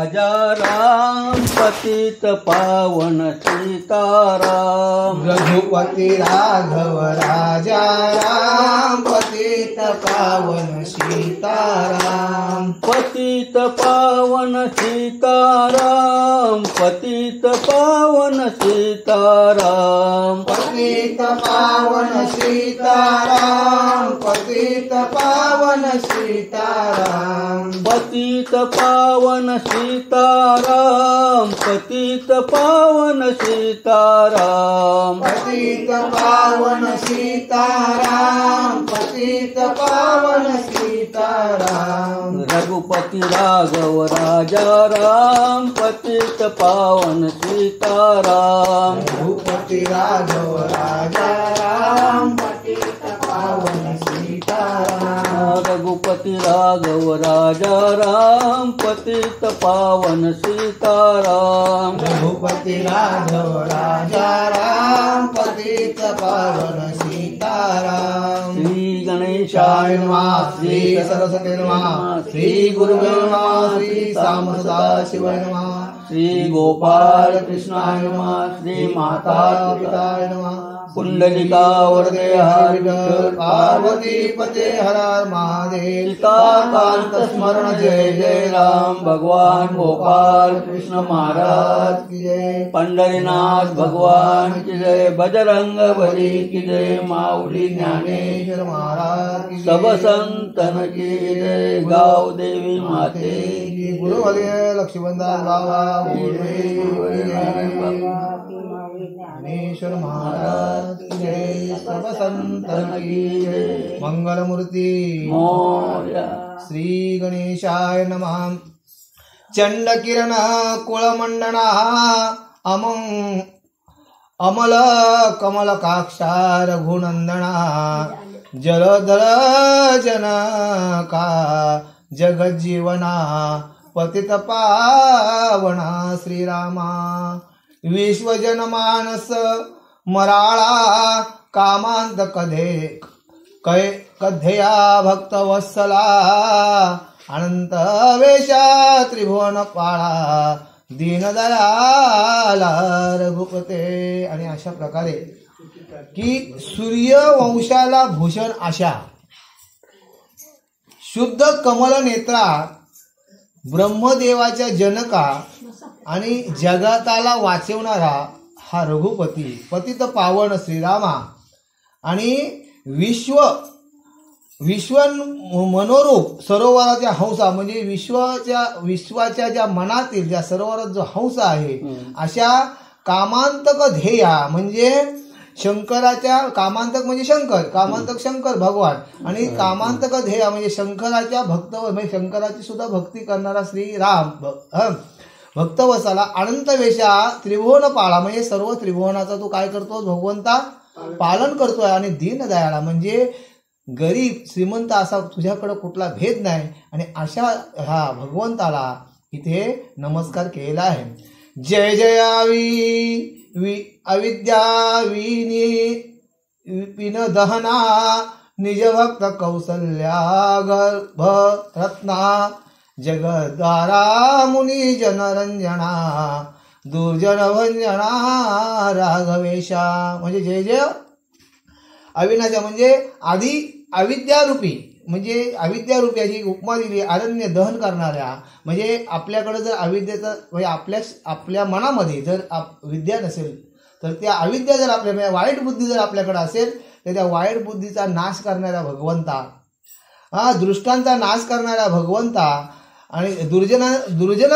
राजा राम पतित पावन सीताराम रघुपति राघव राजा राम पतित पावन सीताराम पतित पावन सीताराम पतित पावन सीताराम पतित पावन सीताराम पतित पावन सीताराम पतित पावन सीताराम पतित पावन सीताराम पतित पावन सीताराम पतित पावन सीताराम रघुपति राघव राजा राम पतित पावन सीताराम रघुपति राघव राजा राम पतित पावन सीताराम रघुपति राघव राजा राम पतित पावन सीताराम रघुपति राघव राजा राम पतित पावन सीताराम श्री गणेशाय नमः श्री सरस्वती नमः श्री गुरुवे नमः श्री साम सदाशिवाय नमः श्री गोपाल कृष्णाय नमः श्री माता पिताय नमः कुंडलिका वरदे हरि पार्वती पते हर महादेव कांत स्मरण जय जय राम भगवान गोपाल कृष्ण महाराज की जय पंढरीनाथ भगवान की जय बजरंग बली की जय माऊली ज्ञानेश्वर ज्ञानेश्वर महाराज की सब संतन की जय गाव देवी माते जय गुरु हरे लक्ष्मणदास बाबा ज्ञानेश्वर महाराज की जय सब संतन की जय मंगलमूर्ती मोरया श्री गणेशाय नमः चंडकिरण कुळमंडना अमल कमल काक्षा रघुनंदना जलधर जनका जगज्जीवना पतित पावना श्रीरामा विश्वजनमानस मराळा कामांत कधया भक्तवत्सला अनंत वेशा त्रिभुवन पाळा दीनदयाला रघुपते. आणि अशा प्रकारे की सूर्यवंशाला भूषण अशा शुद्ध कमल नेत्रा ब्रह्मदेवाच्या जनका आणि जगाताला वाचवणारा हा रघुपती पतित पावन श्रीरामा आणि विश्व मनोरूप सरोवराच्या हंसा म्हणजे विश्वाच्या ज्या मनातील ज्या सरोवरात जो हंस आहे अशा कामांतक ध्येया म्हणजे शंकराच्या कामांतक म्हणजे शंकर भगवान आणि कामांतक ध्येया म्हणजे शंकराच्या भक्त म्हणजे शंकराची सुद्धा भक्ती करणारा श्रीराम भक्तवसाला अनंत वेशा त्रिभुवन पाळा म्हणजे सर्व त्रिभुवनाचा तो काय करतो भगवंता पालन करतोय. आणि दीनदयाळा म्हणजे गरीब श्रीमंत असा तुझ्याकडे कुठला भेद नाही. आणि अशा हा भगवंताला इथे नमस्कार केलेला आहे. जय जय अविद्या विन दहना निज भक्त कौसल्या गर्भ रत्ना जगद्वारा मुनी जनरंजना दुर्जन भंजना राघवेशा. म्हणजे जय जय अविनाशा म्हणजे आधी अविद्यारूपी म्हणजे अविद्यारूपी उपमा दिली अरण्य दहन करणाऱ्या. म्हणजे आपल्याकडे जर अविद्येचा म्हणजे आपल्या मनामध्ये जर विद्या नसेल तर त्या अविद्या जर आपल्या वाईट बुद्धी जर आपल्याकडे असेल तर त्या वाईट बुद्धीचा नाश करणाऱ्या भगवंता दृष्टांचा नाश करणाऱ्या भगवंता आणि दुर्जन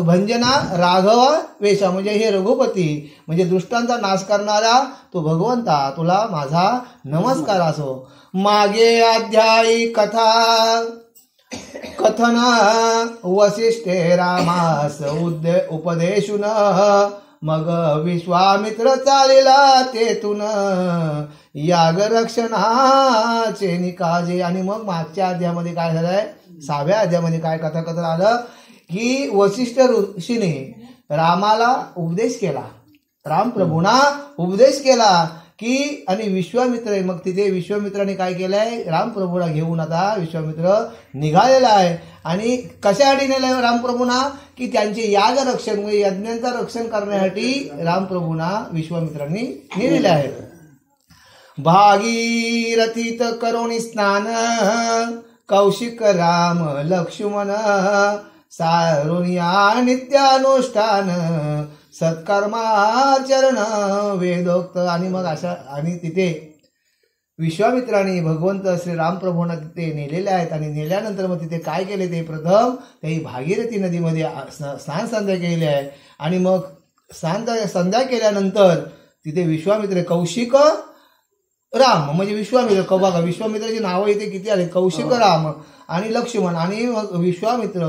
भंजना राघव वेशा म्हणजे हे रघुपती म्हणजे दृष्टांचा नाश करणारा तो भगवंता तुला माझा नमस्कार असो. मागे अध्यायी कथन वसिष्ठे रामास उपदेशुन मग विश्वामित्र चालेला तेथून याग रक्षणाचे निकाजे. आणि मग मागच्या अध्यायामध्ये काय झालंय 6व्या अध्यायामध्ये काय कथन आलं की वसिष्ठ ऋषीने रामाला उपदेश केला रामप्रभूंना उपदेश केला की आणि विश्वामित्र मग तिथे विश्वामित्राने काय केलंय रामप्रभूला घेऊन आता विश्वामित्र निघालेला आहे. आणि कशासाठी नेलं रामप्रभूंना की त्यांचे याग रक्षण म्हणजे यज्ञांचं रक्षण करण्यासाठी रामप्रभूंना विश्वामित्रांनी नेलेले आहे. भागीरथीत करोणी स्नान कौशिक राम लक्ष्मण सारुनिया नित्यानुष्ठान सत्कर्माचरण वेदोक्त. आणि मग अशा आणि तिथे विश्वामित्राने भगवंत श्री रामप्रभूंना तिथे नेलेले आहेत. आणि नेल्यानंतर मग तिथे काय केले ते प्रथम त्याही भागीरथी नदीमध्ये स्नान संध्या केलेली आहे. आणि मग संध्या केल्यानंतर तिथे विश्वामित्र कौशिक राम म्हणजे विश्वामित्र बघा विश्वामित्राची नावं इथे किती आले कौशिक राम आणि लक्ष्मण. आणि मग विश्वामित्र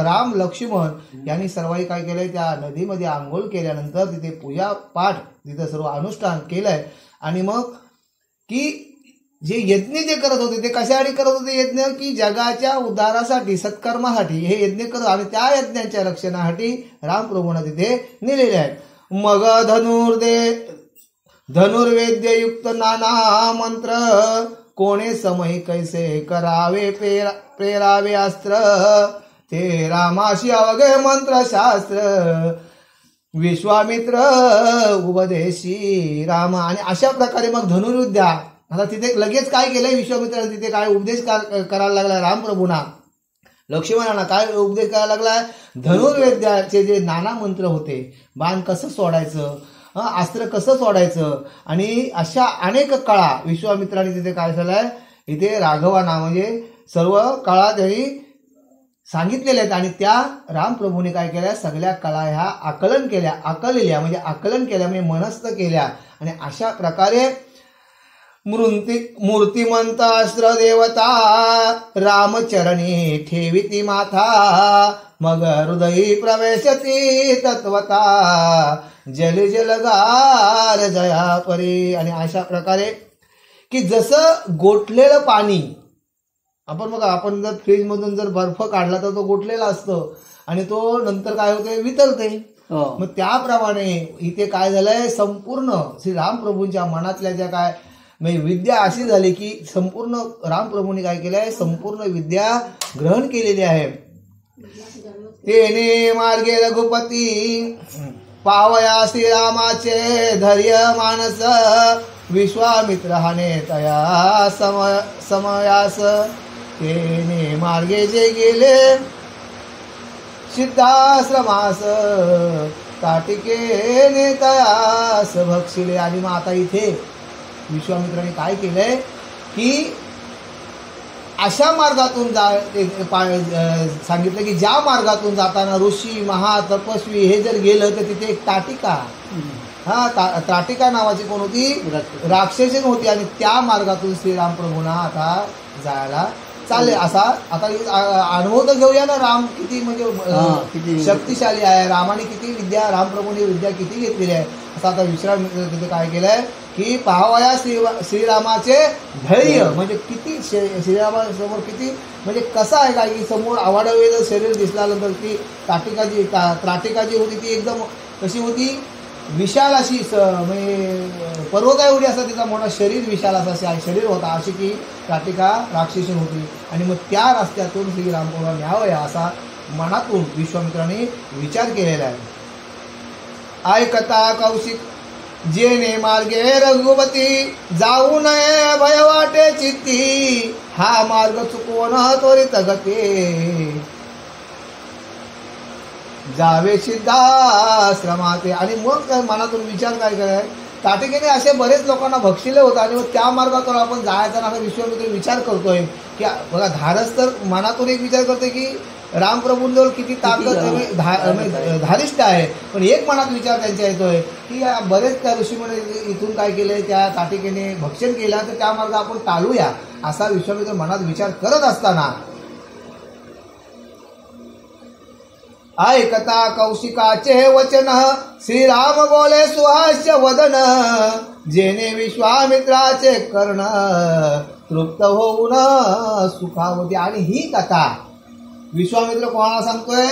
राम लक्ष्मण यांनी सर्वांनी काय केलंय त्या नदीमध्ये आंघोळ केल्यानंतर तिथे पूजा पाठ तिथे सर्व अनुष्ठान केलंय. आणि मग की जे यज्ञ जे करत होते ते कशासाठी करत होते यज्ञ की जगाच्या उद्धारासाठी सत्कर्मासाठी हे यज्ञ करत आणि त्या यज्ञाच्या रक्षणासाठी रामप्रभूंना तिथे नेलेले आहेत. मग धनुर्वेद्ययुक्त नाना मंत्र कोणे समय कैसे करावे प्रेरावे अस्त्र ते रामाशी अवघे मंत्रशास्त्र विश्वामित्र उपदेशी राम. आणि अशा प्रकारे मग धनुर्विद्या आता तिथे लगेच काय केलंय विश्वामित्राने तिथे काय उपदेश करायला लागलाय रामप्रभूंना लक्ष्मणांना काय उपदेश करायला लागलाय धनुर्वेद्याचे जे नाना मंत्र होते बाण कसं सोडायचं अस्त्र कसं सोडायचं आणि अशा अनेक कळा विश्वामित्राने तिथे काय झालंय इथे राघवांना म्हणजे सर्व कळा त्यांनी सांगितलेल्या आहेत. आणि त्या रामप्रभूने काय केल्या सगळ्या कला ह्या आकलन केल्या म्हणजे मनस्थ केल्या. आणि अशा प्रकारे मूर्तिमंत अस्त्र देवता रामचरणी ठेविती माथा मग हृदयी प्रवेशती तत्वता जल जलगार जया परी. आणि अशा प्रकारे की जसं गोठलेलं पाणी आपण बघा आपण जर फ्रीजमधून जर बर्फ काढला तर तो गोठलेला असतो आणि तो नंतर काय होते वितळते. मग त्याप्रमाणे इथे काय झालंय संपूर्ण श्री रामप्रभूंच्या मनातल्या ज्या काय म्हणजे विद्या अशी झाली की संपूर्ण रामप्रभूंनी काय केलंय संपूर्ण विद्या ग्रहण केलेली आहे. तेने मार्गे रघुपती पावया श्रीरामाचे धैर्य मानस विश्वामित्र हाने तया समयास तेने मार्गे जे गेले सिद्धाश्रमास ताटिकेने तयास भक्षिले. आणि मग आता इथे विश्वामित्राने काय केलंय की अशा मार्गातून सांगितलं की ज्या मार्गातून जाताना ऋषी महातपस्वी हे जर गेलं तर तिथे एक ताटिका ताटिका नावाची कोण होती राक्षसी होती. आणि त्या मार्गातून श्रीरामप्रभूंना आता जायला चालले. असा आता अनुभव तर घेऊया ना राम किती म्हणजे शक्तिशाली आहे रामाने किती विद्या रामप्रभूंनी विद्या किती घेतलेली आहे. असं आता विश्राम तिथे काय केलंय की पाहावया श्रीरामाचे धैर्य म्हणजे किती श्रीरामासमोर किती म्हणजे कसं आहे का की समोर आवाडवेलं शरीर दिसल्यानंतर ती त्राटिका जी होती ती एकदम कशी होती विशाल अशी म्हणजे पर्वता एवढी असा तिचा मोठा शरीर विशाल असा शरीर होता अशी ती त्राटिका राक्षसी होती. आणि मग त्या रस्त्यातून श्रीरामपूरला न्यावया असा मनातून विश्वामित्राने विचार केलेला आहे. ऐकता कौशिक जेने मार्गे रघुपती जाऊ नये भय वाटे चित्ती हा मार्ग चुकवून त्वरित गते जावे सिद्धाश्रमाते. आणि मग मनातून विचार काय कराय ताटिकेने असे बरेच लोकांना भक्षिले होते आणि मग त्या मार्गातून आपण जायचा ना विश्वामित्र विचार करतोय की बघा धारस तर मनातून एक विचार करतोय की रामप्रभूंजवळ किती ताकद धारिष्ठ आहे. पण एक मनात विचार त्यांच्या येतोय की बरेच त्या ऋषीमुळे इथून काय केलंय त्या ताटिकेने भक्षण केलं तर त्या मार्ग आपण टाळूया असा विश्वामित्र मनात विचार करत असताना ऐकता कौशिकाचे वचन श्रीराम बोले सुहास्य वदन जेने विश्वामित्राचे कर्ण तृप्त होऊन सुखावती. आणि ही कथा विश्वामित्र कोणाला सांगतोय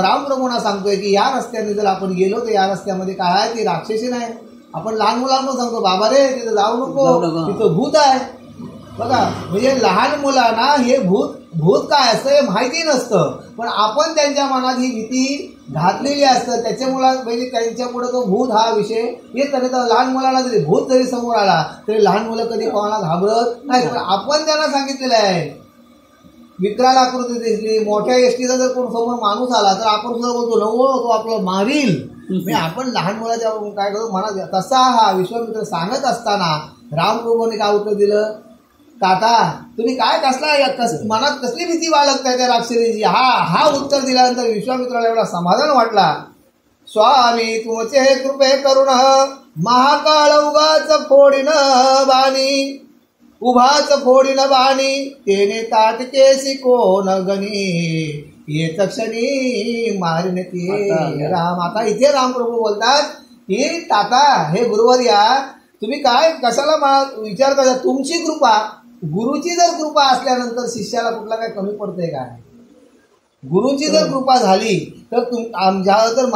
रामप्रभूंना सांगतोय की या रस्त्याने जर आपण गेलो तर या रस्त्यामध्ये काय आहे ती राक्षसी नाही. आपण लहान मुलांना सांगतो बाबा रे तिथं जाऊ नको तिथं भूत आहे बघा, म्हणजे लहान मुलांना हे भूत काय असतं हे माहिती नसतं, पण आपण त्यांच्या मनात ही भीती घातलेली असतं. त्याच्यामुळे म्हणजे त्यांच्या पुढे तो भूत हा विषय येत नाही. तर लहान मुलाला जरी भूत जरी समोर आला तरी लहान मुलं कधी कोणाला घाबरत नाही. पण आपण त्यांना सांगितलेलं आहे, विकराल आकृती दिसली, मोठ्या एसटीचा जर कोण समोर माणूस आला तर आपण सुद्धा बोलतो नको तो आपलं मारील. म्हणजे आपण लहान मुलाच्या काय करतो मनात. तसा हा विश्वामित्र सांगत असताना रामप्रभूने काय उत्तर दिलं, काका तुम्ही काय मनात कसली भीती बाळगताय त्या राक्षसीची. हा उत्तर दिल्यानंतर विश्वामित्राला एवढा समाधान वाटला. स्वामी तुमचे कृपे करुण महाकाळ उभाच फोडीन बाणी तेने ताटकेसी कोण गणी येत क्षणी मारिन ते राम. आता इथे रामप्रभू बोलतात की ताता हे गुरुवर्या तुम्ही काय कशाला विचार करता, तुमची कृपा गुरुची जर कृपा असल्यानंतर शिष्याला कुठला काय कमी पडतंय काय. गुरुची जर कृपा झाली तर आमच्या जर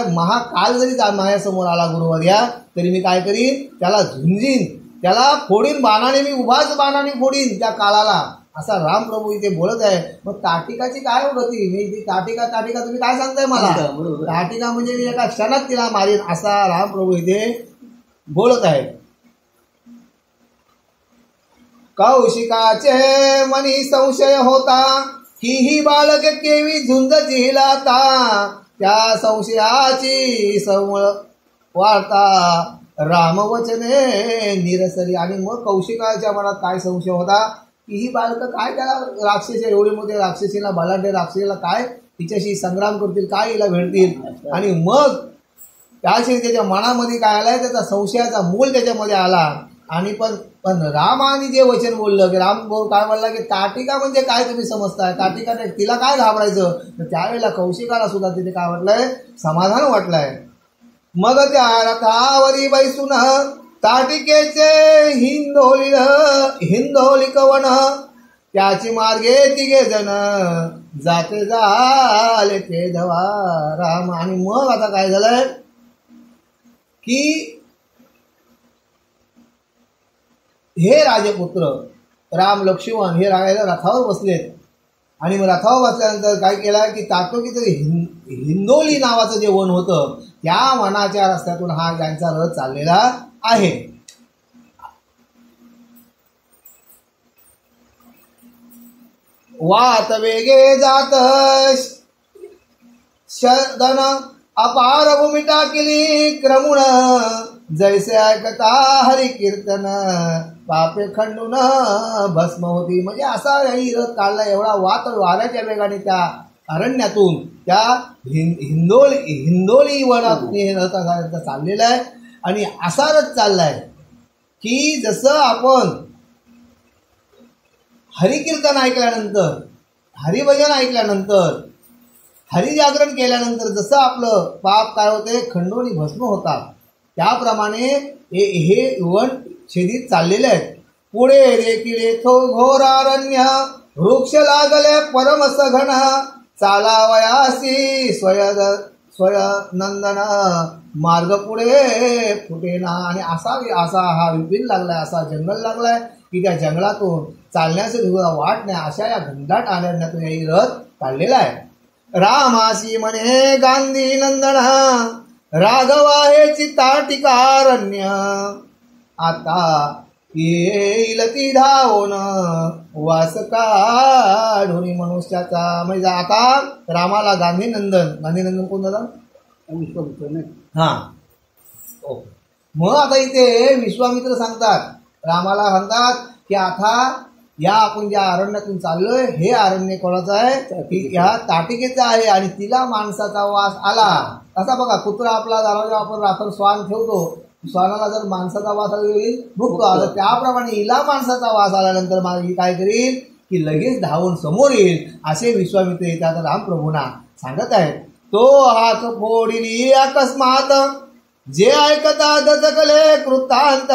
महाकाल जरी माझ्यासमोर आला गुरुवर्या तरी मी काय करीन, त्याला झुंजीन, त्याला फोडीन बाणाने, मी उभाच बाणाने फोडीन त्या काळाला. असा रामप्रभू इथे बोलत आहे. मग ताटिकाची काय गती, मी ताटिका तुम्ही काय सांगताय मला. ताटिका म्हणजे मी एका क्षणात तिला मारीन असा रामप्रभू इथे बोलत आहे. कौशिकाचे मनी संशय होता की ही बालक केवी झुंज जिहिलाता, त्या संशयाची समळ वार्ता रामवचने निरसली. आणि मग कौशिकाच्या मनात काय संशय होता की ही बालक काय त्याला राक्षसी एवढी मोठे राक्षसीला बलाढ्य राक्षसीला काय तिच्याशी संग्राम करतील, काय हिला भेटतील. आणि मग त्याशी त्याच्या मनामध्ये काय आलाय, त्याचा संशयाचा मूल त्याच्यामध्ये आला. आणि पण रामाने जे वचन बोललं की राम काय बोलला की ताटिका म्हणजे काय तुम्ही समजताय, ताटिका नाही, तिला काय घाबरायचं. तर त्यावेळेला कौशिकाला सुद्धा तिथे काय वाटलंय, समाधान वाटलंय. मग त्या रथावरी बैसून ताटिकेचे हिंदोली कवन त्याची मार्गे तिघे जण जाते झाले ते धवा राम. आणि मग आता काय झालंय की हे राजपुत्र राम लक्ष्मण हे रथावर बसलेत. आणि मग रथावर बसल्यानंतर काय केलं की ताटोकीचं हिंदोली नावाचं जे वन होतं त्या वनाच्या रस्त्यातून हा यांचा रथ चाललेला आहे. वात वेगे जात शदन अपार भूमी टाकली क्रमुण जैसे ऐकता हरी कीर्तन पापे खंडून भस्म होती. म्हणजे असा ही रथ काढला, एवढा वाऱ्याच्या वेगाने त्या अरण्यातून त्या हिंदोली वनातून हे रथ चाललेला आहे. आणि असा रथ चाललाय की जसं आपण हरिकीर्तन ऐकल्यानंतर, हरिभजन ऐकल्यानंतर, हरिजागरण केल्यानंतर जसं आपलं पाप काय होते खंडोनी भस्म होतात, त्याप्रमाणे हे वन छेदीत चाललेले आहेत. पुढे देखील थो घोरारण्य वृक्ष लागले परम सघन चालावयासी स्वयनंदन मार्ग पुढे फुटेना. आणि असा हा विपिन लागलाय, असा जंगल लागलाय की त्या जंगलातून चालण्यासाठी वाट नाही अशा या घनदाट अरण्यातून हे रथ काढलेला आहे. रामासी म्हणे गांधी नंदन राघवा हे चिताटिकारण्य आता येईल ती धावून वास काढून मनुष्याचा. म्हणजे आता रामाला गांधीनंदन कोण झाला, विश्वामित्र. हा मग आता इथे विश्वामित्र सांगतात, रामाला सांगतात की आता या आपण ज्या अरण्यातून चाललोय हे अरण्य कोणाचं आहे की ह्या ताटिकेचं आहे आणि तिला माणसाचा वास आला. असा बघा कुत्रा आपला दरवाजा आपण राखून श्वान ठेवतो, श्वानाला जर माणसाचा वास येईल भुकतो, आता त्याप्रमाणे हिला माणसाचा वास आल्यानंतर ही काय करील की लगेच धावून समोर येईल. असे विश्वामित्र येतात रामप्रभूंना सांगत आहेत. तो हात फोडिली अकस्मात जे ऐकता दचकले कृतांत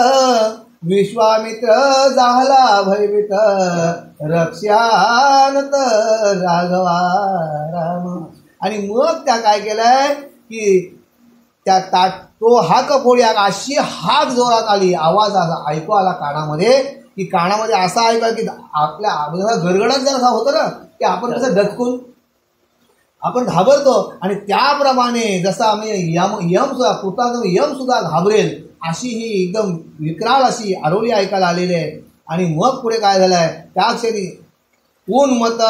विश्वामित्र झाला भयभीत रक्षानत राघवा राम. आणि मग त्या काय केलंय की त्या तो हाक फोडी अशी हाक जोरात आली, आवाज ऐकू आला कानामध्ये की कानामध्ये असा ऐका की आपल्या गरगडात जर असा होतं ना की आपण कसं दचकून आपण घाबरतो, आणि त्याप्रमाणे जसं आम्ही यम सुद्धा घाबरेल अशी ही एकदम विक्राळ अशी आरोली ऐकायला आलेली आहे. आणि मग पुढे काय झालंय, त्या क्षणी उन्मत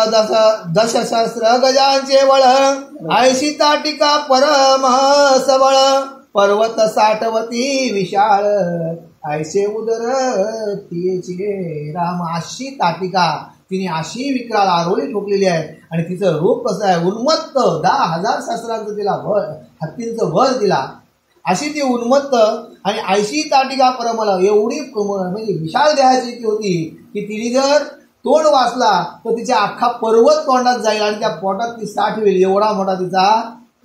दशसहस्र गजांचे बळ, ऐशी ताटिका परम सबळ, पर्वत साठवती विशाळ, ऐसे उदर तिचे राम. अशी ताटिका तिने अशी विक्राळ आरोळी ठोकलेली आहे. आणि तिचं रूप कसं आहे, उन्मत्त 10,000 शस्त्रांचं तिला हत्तींचं बळ तिला, अशी ती उन्मत्त आणि 80 ताटिका परमल, एवढी म्हणजे विशाल देहाची ती होती की तिने जर तोंड वाचला तर तिचा अख्खा पर्वत तोंडात जाईल आणि त्या पोटात ती साठवेल, एवढा मोठा तिचा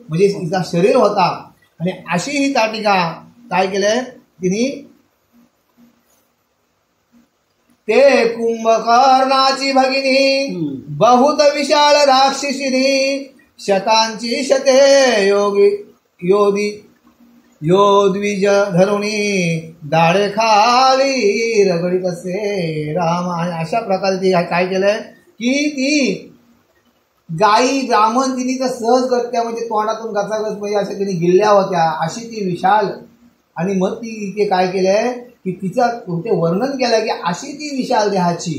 म्हणजे तिचा शरीर होता. आणि अशी ही ताटिका काय केलंय तिने, ते कुंभकर्णाची भगिनी बहुत विशाल राक्षसिनी, शतांची शते योद्विज धरुणी, दाढे खाली रगडीत असे राम. आणि अशा प्रकारे ती काय केलंय की ती गायी ब्राह्मण तिने तर सहज गत्या म्हणजे तोंडातून गचागच म्हणजे अशा तिने गिल्ल्या होत्या, अशी ती विशाल. आणि मग ती इथे काय केलंय की तिचं ते वर्णन केलं की अशी ती विशाल देहाची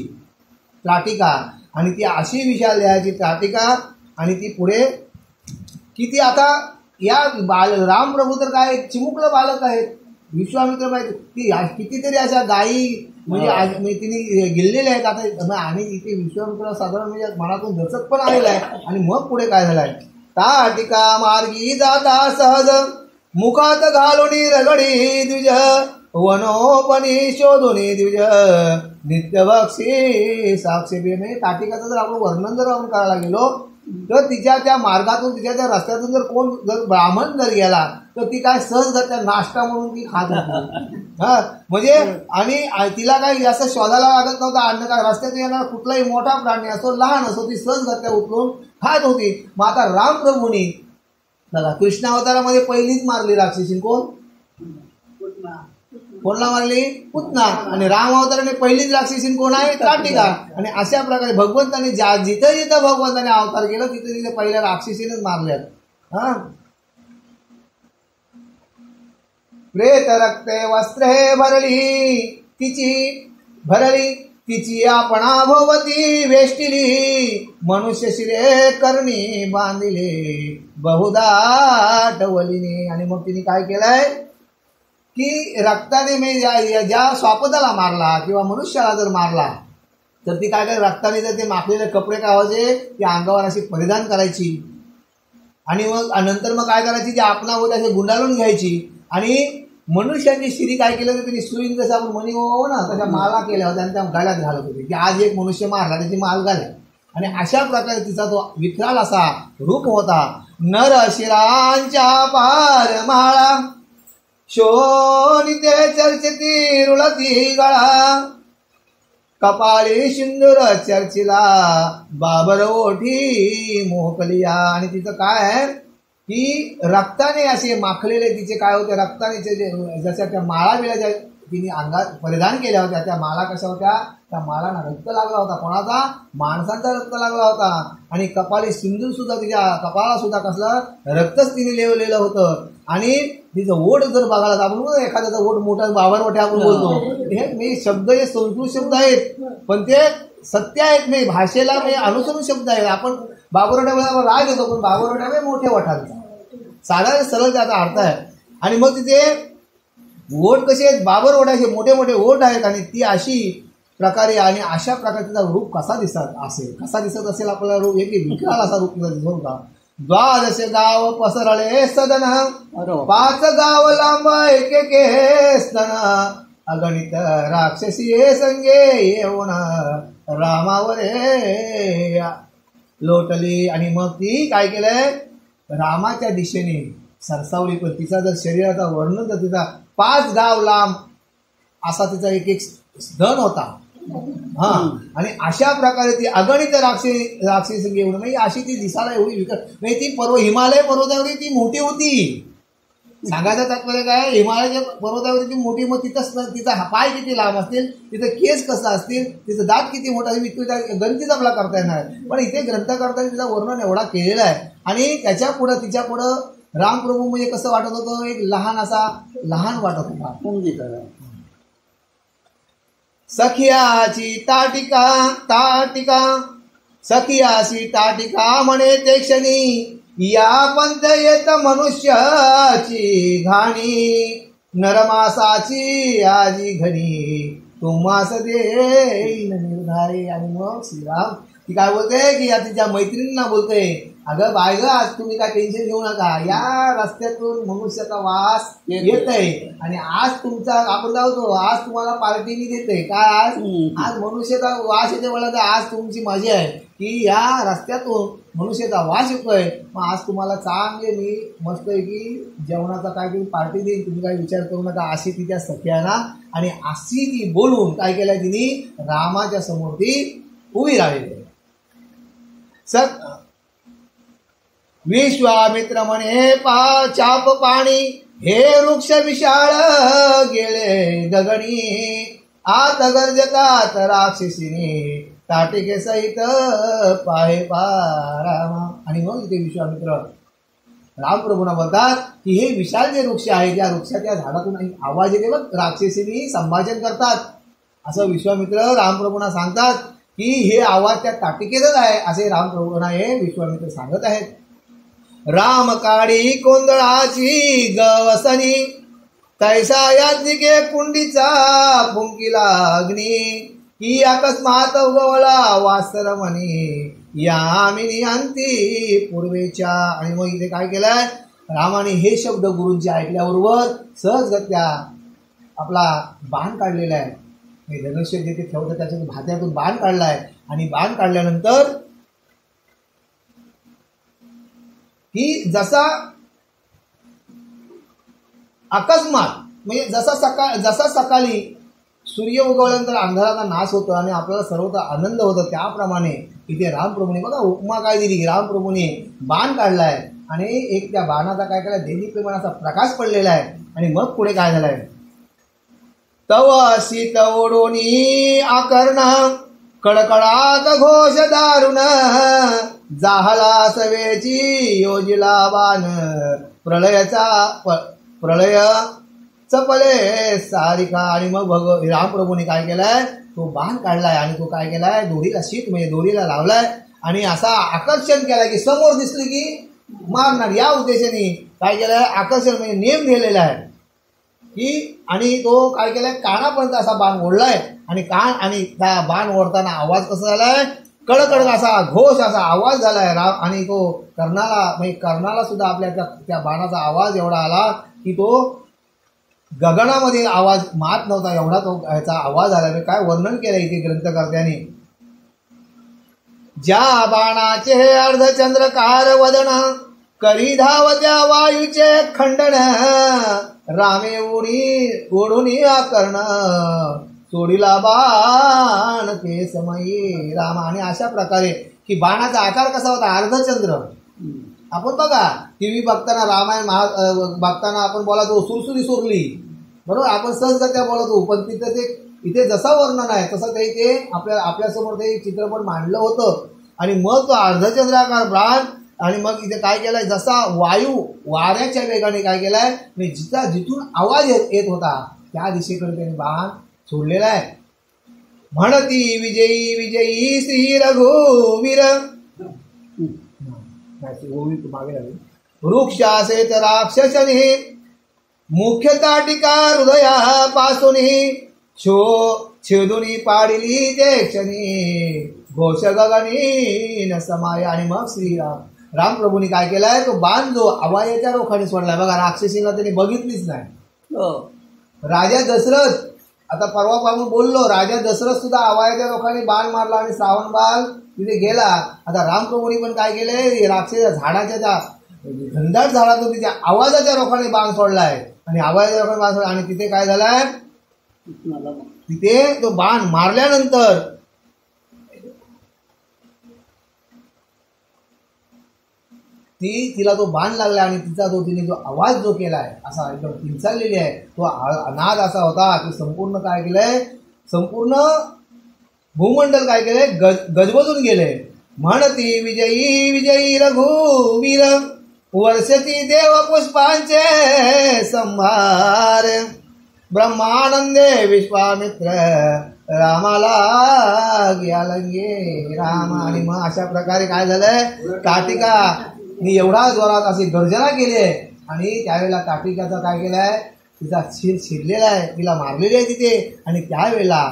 त्राटिका, आणि ती अशी विशाल देहाची त्राटिका. आणि ती पुढे की ती आता या राम प्रभू तर काय चिमुकलं बालक आहेत, विश्वामित्र पाहिजे ती कितीतरी अशा गायी म्हणजे तिने गिल्लेल्या आहेत आता. आणि इथे विश्वामित्र साधारण म्हणजे मनातून दचक पण आलेला आहे. आणि मग पुढे काय झालंय, ताटिका मार्गी जाता सहज, मुखात घालून रगडी द्विज, वनोपणी शोधुनी द्विज, नित्य बक्षी साक्षी बेमे. ताटिकाचं जर आपण वर्णन जर आपण करायला गेलो तर तिच्या त्या मार्गातून तिच्या त्या रस्त्यातून जर कोण जर ब्राह्मण जर गेला तर ती काय सहज त्या नाश्ता म्हणून ती खात होती. म्हणजे आणि तिला काही जास्त शोधायला लागत नव्हतं अन्न, काय रस्त्यातून येणार कुठलाही मोठा प्राणी असो लहान असो ती सहज गत्या उचलून खात होती. मग आता रामप्रभूंनी बघा कृष्णावतारामध्ये पहिलीच मारली राक्षसीन कोण, कोणला मारली, पुतना. आणि राम अवताराने पहिलीच राक्षसीन कोण आहे, त्राटिका. आणि अशा प्रकारे भगवंताने जिथं जिथं भगवंताने अवतार केला तिथे तिथे पहिल्या राक्षसीनच मारल्यात. प्रेत रक्ते वस्त्रे भरली तिची आपणा भोवती वेष्टिली, मनुष्य शिरे करणी बांधिले बहुदा टवलिनी. आणि मग तिने काय केलंय की रक्ताने मी ज्या स्वापदाला मारला किंवा मनुष्याला जर मारला तर ती काय काय रक्ताने जर ते माखलेले कपडे काय व्हायचे ते अंगावर अशी परिधान करायची. आणि मग नंतर मग काय करायची, जे आपणा होते असे गुंडाळून घ्यायची. आणि मनुष्याची शिरी काय केलं तर तिने सुईन जसं आपण मणी हो ना तशा माला केल्या होत्या आणि त्या गाड्यात घालत होते की आज एक मनुष्य मारला त्याची माल घाल्या. आणि अशा प्रकारे तिचा तो विक्राल असा रूप होता. नर शिरांच्या पार माळा, शोनिते चर्चिती रुळती गळा, कपाळी सिंदूर चर्चिला, बाबर ओठी मोकलिया. आणि तिचं काय आहे की रक्ताने असे माखलेले तिचे काय होते, रक्ताने जशा त्या माळा बिळा तिने अंगात परिधान केल्या होत्या त्या माळा कशा होत्या, त्या माळांना रक्त लागला होता, कोणाचा, माणसांचा रक्त लागला होता. आणि कपाळी सिंदूर सुद्धा तिच्या कपाळाला सुद्धा कसलं रक्तच तिने लिहिलेलं होतं. आणि तिचं ओठ जर बघायला आपण एखाद्याचा ओठ मोठा बाबरवठे आपण बोलतो, हे शब्द हे संस्कृत शब्द आहेत पण ते सत्य आहेत, मी भाषेला मी अनुसरून शब्द आहेत. आपण बाबरवठ्यामध्ये आपण राग येतो पण बाबरवठ्यामध्ये मोठे वठांचा साधारण सरळ त्याचा अर्थ आहे. आणि मग तिथे ओठ कसे आहेत, बाबरवठाचे मोठे मोठे ओठ आहेत. आणि ती अशी प्रकारे आणि अशा प्रकारे तिचा रूप कसा दिसत असेल आपल्याला रूप एक विक्राल असा रूप दिसत होता. 12 गाव पसरळे सदन, 5 गाव लांब एक स्तन, अगणित राक्षसी संगे येऊन रामावरे लोटली. आणि मग ती काय केलंय, रामाच्या दिशेने सरसावली. पण तिचा जर शरीराचा वर्णन तर तिचा 5 गाव लांब असा तिचा एक स्तन होता. आणि अशा प्रकारे ती अगणित राक्षसी संगे येऊन म्हणजे अशी ती दिसायला एवढी विकट म्हणजे ती हिमालय पर्वतावरी ती मोठी होती. सांगायचं तात्पर्य काय, हिमालयाच्या पर्वतावरती मोठी मग तिचा पाय किती लांब असतील, तिचं केस कसं असतील, तिचं दात किती मोठा असेल, इतकं गणतीच आपला करता येणार. पण इथे ग्रंथकर्त्याने तिचं वर्णन एवढा केलेला आहे. आणि त्याच्या पुढं तिच्या पुढं रामप्रभू म्हणजे कसं वाटत होतं, एक लहान वाटत होता. सखियाची ताटिका सखियाची ताटिका म्हणे ते क्षणी, या पंथ येत मनुष्याची घाणी, नरमासाची आजी घणी, तुम्हास देईन निर्धारे. आणि मग श्रीराम ती काय बोलते की या तिच्या मैत्रिणींना बोलते, अगं बाय ग, आज तुम्ही काय टेन्शन घेऊ नका, या रस्त्यातून मनुष्याचा वास येत आहे. आणि आज तुमचा आपण काय होतो, आज तुम्हाला पार्टी मी देते काय, आज मनुष्याचा वास येते मला, तर आज तुमची मजा आहे की या रस्त्यातून मनुष्याचा वास येतोय. मग आज तुम्हाला चांगले मी मस्त आहे की जेवणाचा काय तरी पार्टी देईन, तुम्ही काय विचार करू नका. अशी तिच्या सख्याना आणि अशी ती बोलून काय केलंय तिने, रामाच्या समोर ती उभी राहिली. विश्वामित्र म्हणे चाप पाणी, हे वृक्ष विशाळ गेले गगनी, आत गर्जतात राक्षसीने, ताटिके सहित पाहे पारामा. आणि मग इथे विश्वामित्र रामप्रभूंना बोलतात की हे विशाल जे वृक्ष आहे, त्या वृक्षाच्या झाडातून आवाज येते बघ, राक्षसीनी संभाषण करतात. असं विश्वामित्र रामप्रभूंना सांगतात की हे आवाज त्या ताटिकेतच आहे, असे रामप्रभूंना हे विश्वामित्र सांगत आहेत. राम काळी कोंदळाची गवसनी, तैसा याज्ञिके कुंडीचा फुंकिला अग्नी, की अकस्मात उगवला वास्तर म्हणी, यामिनी अंती पूर्वेच्या. आणि मग इथे काय केलंय, रामाने हे शब्द गुरूंचे ऐकल्याबरोबर सहजगत्या आपला बाण काढलेला आहे. धनुष्य जे ते ठेवतं त्याच्यातून भात्यातून बाण काढलाय. आणि बाण काढल्यानंतर की जसा अकस्मात म्हणजे जसा सकाळी सूर्य उगवल्यानंतर अंधाराचा नाश होतो आणि आपल्याला सर्वत्र आनंद होतो, त्याप्रमाणे इथे रामप्रभूने बघा उपमा काय दिली. रामप्रभूने बाण काढलाय आणि एक त्या बाणाचा काय केलाय, देदीप्यमानाचा प्रकाश पडलेला आहे. आणि मग पुढे काय झालंय, तव शीत ओढोनी आकर्ण, कडकडात घोष दारुण, जाहला सवेची योजिला बाण, प्रलय चपले सारिका. आणि मग रामप्रभूने काय केलाय, तो बाण काढलाय आणि तो काय केलाय, दोरीला शीत म्हणजे दोरीला लावलाय आणि असा आकर्षण केलाय की समोर दिसली की मारणार. या उद्देशाने काय केलंय, आकर्षण म्हणजे नेम दिलेला आहे की. आणि तो काय केलाय, कानापर्यंत असा बाण ओढलाय आणि कान आणि त्या बाण ओढताना आवाज कसा झालाय, कडकडक असा घोष असा आवाज झालाय. आणि तो कर्णाला सुद्धा आपल्या त्या बाणाचा आवाज एवढा आला की तो गगनामध्ये आवाज मात नव्हता, एवढा तो याचा आवाज आला. काय वर्णन केलं इथे ग्रंथकर्त्याने, ज्या बाणाचे हे अर्धचंद्रकार वदन, करी धावत्या वायूचे खंडन, रामे ओढून आकर्ण, सोडीला बाण ते समयी राम. आणि अशा प्रकारे की बाणाचा आकार कसा होता, अर्धचंद्र. आपण बघा टीव्ही बघताना रामायण बघताना आपण बोलायचो सुरसुरी सोरली, बरोबर, आपण सहजगत्या बोलतो. पण तिथं ते इथे जसं वर्णन आहे तसं काही ते आपल्यासमोर ते चित्रपट मांडलं होतं. आणि मग तो अर्धचंद्राकार बाण. आणि मग इथे काय केलंय, जसा वाऱ्याच्या वेगाने काय केलाय, जिथून आवाज येत होता त्या दिशेकडे त्याने बाण सोडलेला आहे. म्हणती विजयी विजयी श्री रघुवीर, वृक्षासेत राक्षसने, मुख्य ताटिका हृदयापासून, छेदुनी पाडिली ते क्षणी, घोष गगनी न समाय. आणि मग रामप्रभूंनी काय केलाय, तो बाण जो अवायाच्या रोखाने सोडलाय बघा. राक्षसीला त्यांनी बघितलीच नाही. राजा दशरथ, आता परवापासून बोललो, राजा दशरथ सुद्धा अवायाच्या रोखाने बाण मारला आणि श्रावण बाल तिथे गेला. आता रामप्रभूंनी पण काय केलंय, राक्षस झाडाच्या त्या घनदाट झाडातून तिच्या आवाजाच्या रोखाने बाण सोडलाय. आणि आवाजाच्या रोखाने बाण सोडला आणि तिथे काय झालाय, तिथे तो बाण मारल्यानंतर तिला तो बाण लागला आणि तिचा तिने जो आवाज जो केलाय असा एकदम किंचाळलेली आहे, तो नाद असा होता की संपूर्ण काय केलंय, संपूर्ण भूमंडल काय केलंय, गजबजून गेले. म्हणती विजयी विजयी रघुवीर, वर्षती देव पुष्पांचे संभार. ब्रह्मानंदे विश्वामित्र, रामाला ग्यालंगे राम. आणि मग अशा प्रकारे काय झालंय, काटिकानी एवढा जोरात अशी गर्जना केली आहे आणि त्यावेळेला काटिकाचा काय केलाय, तिचा शिर शिरलेला आहे, तिला मारलेली आहे तिथे. आणि त्यावेळेला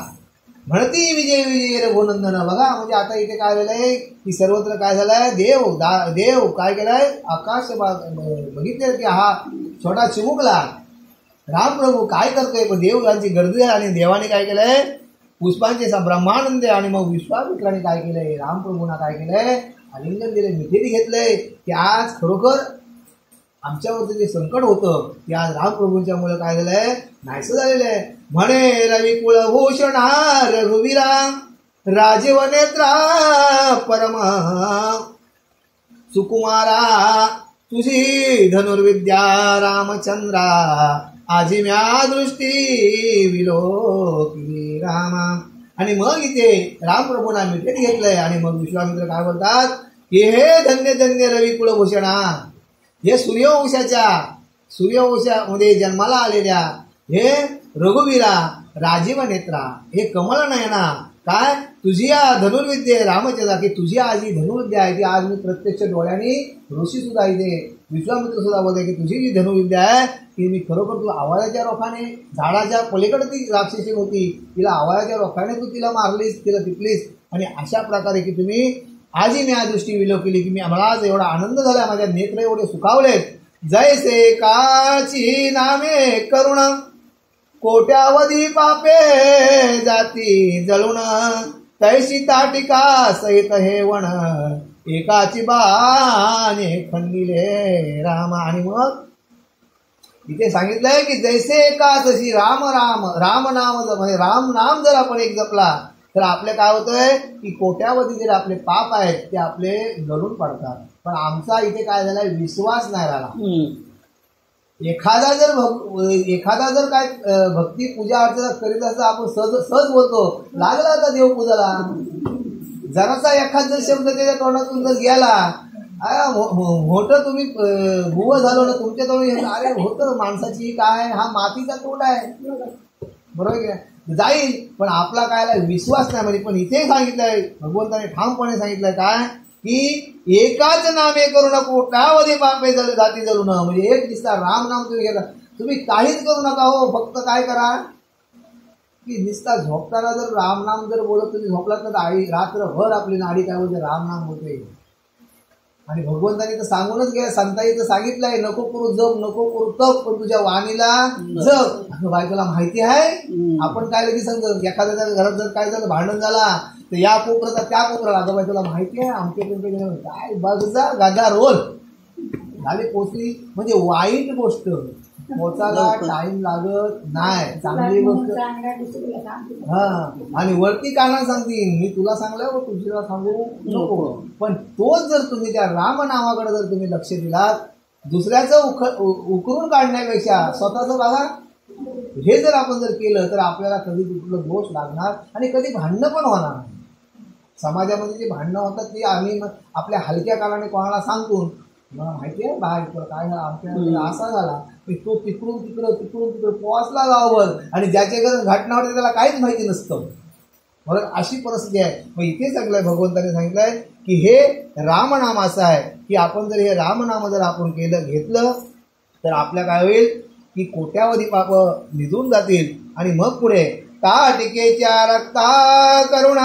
म्हणती विजय विजय रघुनंदन. बघा म्हणजे आता इथे काय झालंय की सर्वत्र काय झालंय, देव काय केलाय, आकाश बघितले की हा छोटा चिमुकला रामप्रभू काय करतोय, पण देवांची गर्दी आहे. आणि देवाने काय केलंय, पुष्पांचे ब्रह्मानंद. आणि मग विश्वामित्राने काय केलंय, रामप्रभूंना काय केलंय, आलिंगन दिले, मिठीने घेतलंय की आज खरोखर आमच्यावरचं जे संकट होतं ते आज रामप्रभूंच्या मुळे काय झालंय, नाहीसं झालेलं आहे. म्हणे रवी कुलभूषणा रघुवीरा, राजवनेत्रा परम सुकुमारा, तुझी धनुर्विद्या रामचंद्रा, आजी म्या दृष्टी विलोकी रामा. आणि मग इथे रामप्रभूंना मिठीत घेतलंय. आणि मग विश्वामित्र काय बोलतात की हे धन्य धन्य रवी कुलभूषणा, हे सूर्यवंशामध्ये जन्माला आलेल्या हे रघुवीरा, राजीव नेत्रा, हे कमल नयना, काय तुझी या धनुर्विद्या रामचंद्रा, की तुझी आज ही धनुर्विद्या आहे ती आज मी प्रत्यक्ष डोळ्यांनी, ऋषी सुद्धा इथे विश्वामित्र सुद्धा बोलते की तुझी जी धनुर्विद्या आहे ती मी खरोखर तू आवाजाच्या रोखाने, झाडाच्या पलीकडे ती राक्षसी होती, तिला आवाजाच्या रोखाने तू तिला मारलीस, तिला टिपलीस. आणि अशा प्रकारे की तुम्ही आजही मी दृष्टी विलो केली की मी मला आज एवढा आनंद झाला, माझ्या नेत्र एवढे सुखावलेत. जैसे काची नामे करुण, कोट्यावधी पापे जाती जळून, तैशी ताटिका सहित हे वण, एकाची बाणे खंडिले राम. आणि मग इथे सांगितलंय की जैसे का तशी राम नाम म्हणजे राम नाम जर आपण एक जपला तर आपले काय होतंय की कोट्यावधी जर आपले पाप आहेत ते आपले गळून पडतात. पण आमचा इथे काय झालाय, विश्वास नाही राहिला. एखादा जर काय भक्ती पूजा अर्चना करीत असता आपण सहज बोलतो, लागला आता देवपूजाला, जरासा एखाद जर शब्द त्याच्या तोंडातून जर गेला, मोठं तुम्ही गुव झालो ना तुमच्या तोंड, अरे होतं माणसाची काय, हा मातीचा तोंड आहे, बरोबर आहे, जाईल. पण आपला काय विश्वास नाही म्हणजे. पण इथे सांगितलंय भगवंताने ठामपणे सांगितलंय काय की एकाच नामे करू नको, कोट्यावधी पापे जाती जळू न. म्हणजे एक दिसता राम नाम तुम्ही घेता, तुम्ही काहीच करू नका हो, फक्त काय करा की निस्ता झोपताना जर राम नाम जर बोलत तुम्ही झोपलात तर रात्रभर आपली नाडी काय बोलते, राम नाम बोलते. आणि भगवंताने तर सांगूनच गेलं, संतांनी तर सांगितलंय नको करू जप, नको करू तप, पण तुझ्या वाणीला जप. बायकोला माहिती आहे, आपण काय लगेच समजत एखाद्या घरात जर काय झालं, भांडण झाला तर या कोपऱ्याचा त्या कोपऱ्याला, अगं बाई तुला माहिती आहे आमच्या काय बघजा गादा रोल झाली पोचली. म्हणजे वाईट गोष्ट पोचायला टाइम लागत नाही, चांगली गोष्ट हा. आणि वरती काना सांगते मी तुला सांगलं तुझ्याला सांगू नको. पण तोच जर तुम्ही त्या राम नावाकडे जर तुम्ही लक्ष दिलात, दुसऱ्याचं उकरून काढण्यापेक्षा स्वतःचं बघा, हे जर आपण जर केलं तर आपल्याला कधी कुठलं दोष लागणार आणि कधी भांडणं पण होणार नाही. समाजामध्ये जे भांडणं होतात ते आम्ही आपल्या हलक्या काळाने कोणाला सांगतो, मला माहिती आहे बाहेर काय आमच्या असा झाला, तो तिकडून तिकडं पोहोचला गावावर आणि ज्याच्या घर घटना होते त्याला काहीच माहिती नसतं. बरं अशी परिस्थिती आहे. मग इथे सांगलंय भगवंताने सांगितलंय की हे रामनाम असं आहे की आपण जर हे रामनाम जर आपण घेतलं तर आपल्या काय होईल की कोट्यावधी पाप निघून जातील. आणि मग पुढे ताटिकेच्या रक्ता करुण,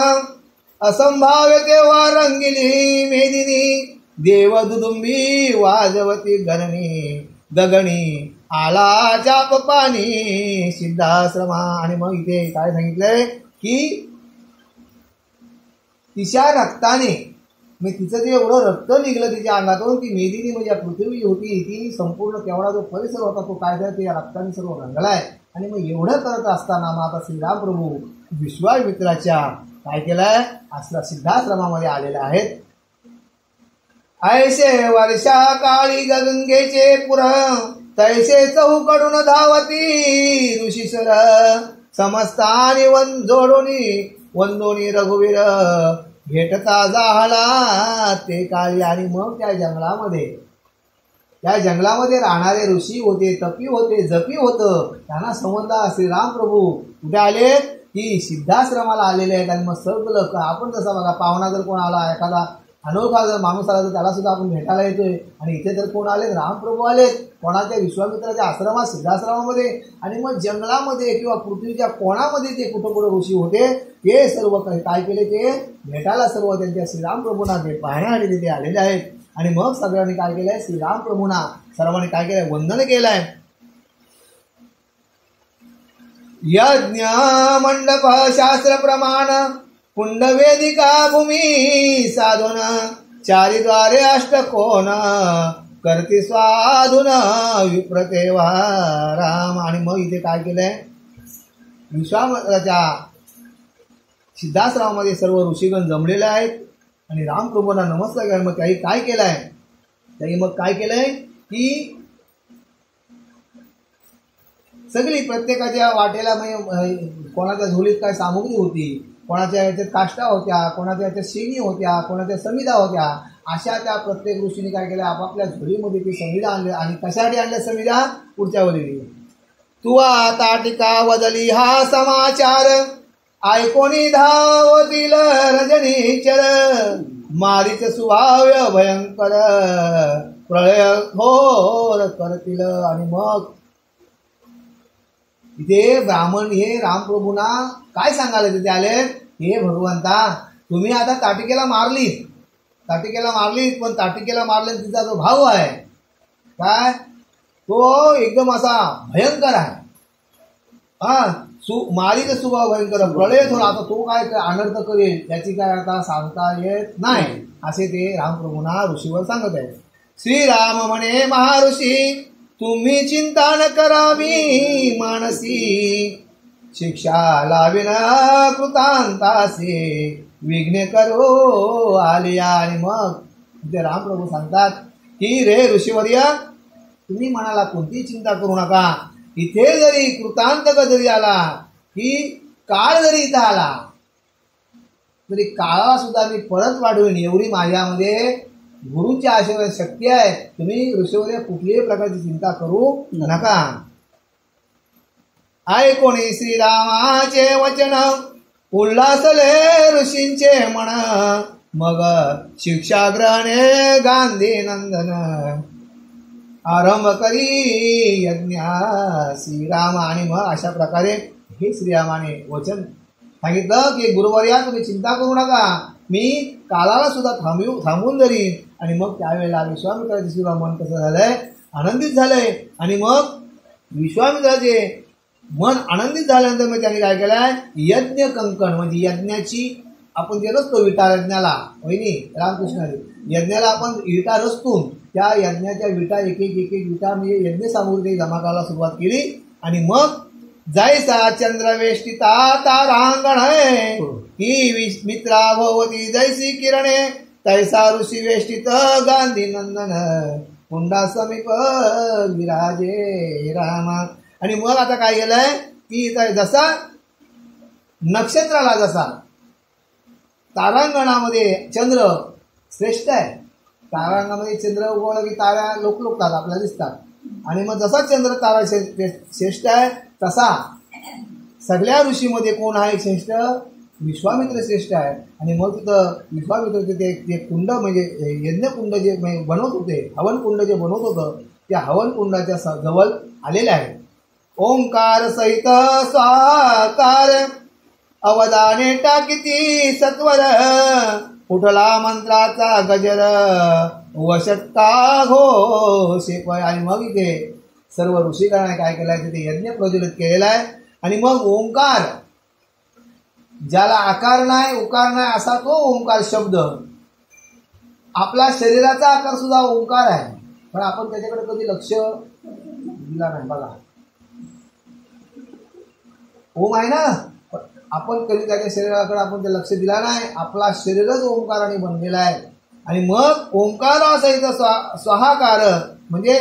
असंभाव्य तेव्हा रंगिली मेदिनी, देव दुदुंबी वाजवती गगणी, आला चाप पाणी सिद्धाश्रमा. आणि मग इथे काय सांगितलंय की तिच्या रक्ताने, मी तिचं जे एवढं रक्त निघलं तिच्या अंगातून, ती मेदिनी म्हणजे पृथ्वी होती ती संपूर्ण तेवढा जो परिसर होता तो काय झाला, त्या रक्ताने सर्व रंगलाय. आणि मग एवढं करत असताना मग आता श्रीराम प्रभू विश्वामित्राच्या काय केलंय, असला सिद्धाश्रमामध्ये आलेले आहेत. ऐसे वर्षा काळी गंगेचे पुर तैसे चौकडून धावती ऋषीसर समस्तानी वंदोनी रघुवीर भेटता जाहला ते काळी. आणि मग त्या जंगलामध्ये राहणारे ऋषी होते, तपी होते, जपी होतं, त्यांना संबंध श्रीराम प्रभू कुठे आले की सिद्धाश्रमाला आलेले आहेत. आणि मग सगळं आपण जसं बघा पाहुणा जर कोण आला, एखादा अनोखा जर माणूस आला तर त्याला सुद्धा आपण भेटायला येतोय. आणि इथे जर कोण आले, रामप्रभू आलेत कोणाच्या विश्वामित्राच्या आश्रमात सिद्धाश्रमामध्ये. आणि मग जंगलामध्ये किंवा पृथ्वीच्या कोणामध्ये ते कुठं ऋषी होते ते सर्व काय केले, ते भेटायला सर्व त्यांच्या श्रीराम प्रभूंना भेट पाहण्यासाठी तिथे आलेले आहेत. आणि मग सगळ्यांनी काय केलंय, श्रीराम प्रभूंना सर्वांनी काय केलंय, वंदन केलंय. यज्ञ मंडप शास्त्र प्रमाण कुंड वेदिका भूमी साधून चारिद्वारे अष्टकोन करती स्वाधून विप्रतेवा राम. आणि मग इथे काय केलंय, विश्वामित्राच्या सिद्धाश्रमामध्ये सर्व ऋषीगण जमलेले आहेत आणि रामप्रभूंना नमस्कार केला. मग त्याही काय केलंय, की सगळी प्रत्येकाच्या वाटेला कोणाच्या झोलीत काय सामुग्री होती, कोणाच्या याच्यात काष्टा होत्या, कोणाच्या याच्यात शेणी होत्या, कोणाच्या समिधा होत्या, अशा त्या प्रत्येक ऋषीने काय केलं, आपापल्या झोळीमध्ये ती समिधा आणली. आणि कशासाठी आणल्या समिधा, पुढच्या वरी तू आता टीका वदली हा समाचार ऐकोनी धावतील रजनीचर मारीच सुभाव्य भयंकर प्रळय घोर करतील. आणि मग इथे ब्राह्मण हे रामप्रभूंना काय सांगायला तिथे आले, हे भगवंता तुम्ही आता ताटिकेला मारलीत, पण ताटिकेला मारले तिचा जो भाव आहे काय, तो एकदम असा भयंकर आहे. मारीचा स्वभाव भयंकर, प्रळय थोडा, आता तो काय अनर्थ करेल याची काय आता सांगता येत नाही, असे ते रामप्रभूंना ऋषीवर सांगत आहेत. श्रीराम म्हणे महाऋषी तुम्ही चिंता न करावी मानसी शिक्षा लाविन कृतांतासे विघ्न करो आलिया. आणि मग ते रामप्रभू सांगतात की रे ऋषीवर्य तुम्ही मनाला कोणतीही चिंता करू नका. इथे जरी कृतांतक जरी आला, की काळ जरी इथं आला तरी काळाला सुद्धा मी परत वाढवेन एवढी माझ्यामध्ये गुरुच्या आशीर्वाद शक्ती आहे. तुम्ही ऋषीवर्य कुठल्याही प्रकारची चिंता करू नका. ऐकोणी श्रीरामाचे वचन उल्हासले ऋषींचे मन मग शिक्षा ग्रहणे गांधी नंदन आरंभ करी यज्ञ श्रीराम. आणि मग अशा प्रकारे हे श्रीरामाने वचन सांगितलं की गुरुवर्या तुम्ही चिंता करू नका, मी काळाला सुद्धा थांबवून धरीन. आणि मग त्यावेळेला विश्वामित्राचे सुद्धा मन कसं झालंय, आनंदित झालंय. आणि मग विश्वामित्राचे मन आनंदित झाल्यानंतर मग त्यांनी काय केलंय, यज्ञ कंकण म्हणजे यज्ञाची आपण जे रचतो विटा यज्ञाला, वहिनी रामकृष्ण यज्ञाला आपण विटा रचतून त्या यज्ञाच्या विटा एक एक विटा म्हणजे यज्ञ सामुग्री जमा करायला सुरुवात केली. आणि मग जैसा चंद्रवेष्टिता तारांगण है ही मित्रा भवती जैसी किरणे तैसा ऋषी वेष्टित गांधी नंदन कुंडा समीप विराजे रामा. आणि मग आता काय केलंय की जसा नक्षत्राला जसा तारांगणामध्ये चंद्र श्रेष्ठ आहे, तारांगणामध्ये चंद्र उगवला की तारा लोकतात आपल्याला दिसतात. आणि मग जसा चंद्र तारा श्रेष्ठ आहे तसा सगळ्या ऋषीमध्ये कोण आहे श्रेष्ठ, विश्वामित्र श्रेष्ठ आहे. आणि मग तिथं विश्वामित्र ते कुंड म्हणजे यज्ञकुंड जे बनवत होते, हवन कुंड जे बनवत होतं त्या हवन कुंडाच्या जवळ आलेले आहे. ओंकार सहित स्वाकार अवदाने टाकिती सत्वर उठला मंत्राचा गजर वशक्का घोषे. आणि मग इथे सर्व ऋषीगणाने काय केलंय, तिथे यज्ञ प्रज्वलित केलेला आहे. आणि मग ओंकार ज्याला आकार नाही उकार नाही असा तो ओंकार शब्द, आपला शरीराचा आकार सुद्धा ओंकार आहे, पण आपण त्याच्याकडे कधी लक्ष दिला नाही. बघा ओम आहे ना, आपण कधी त्याच्या शरीराकडे आपण ते लक्ष दिला नाही. आपला शरीरच ओंकाराने बनलेला आहे. आणि मग ओंकारासहित स्वाहाकार म्हणजे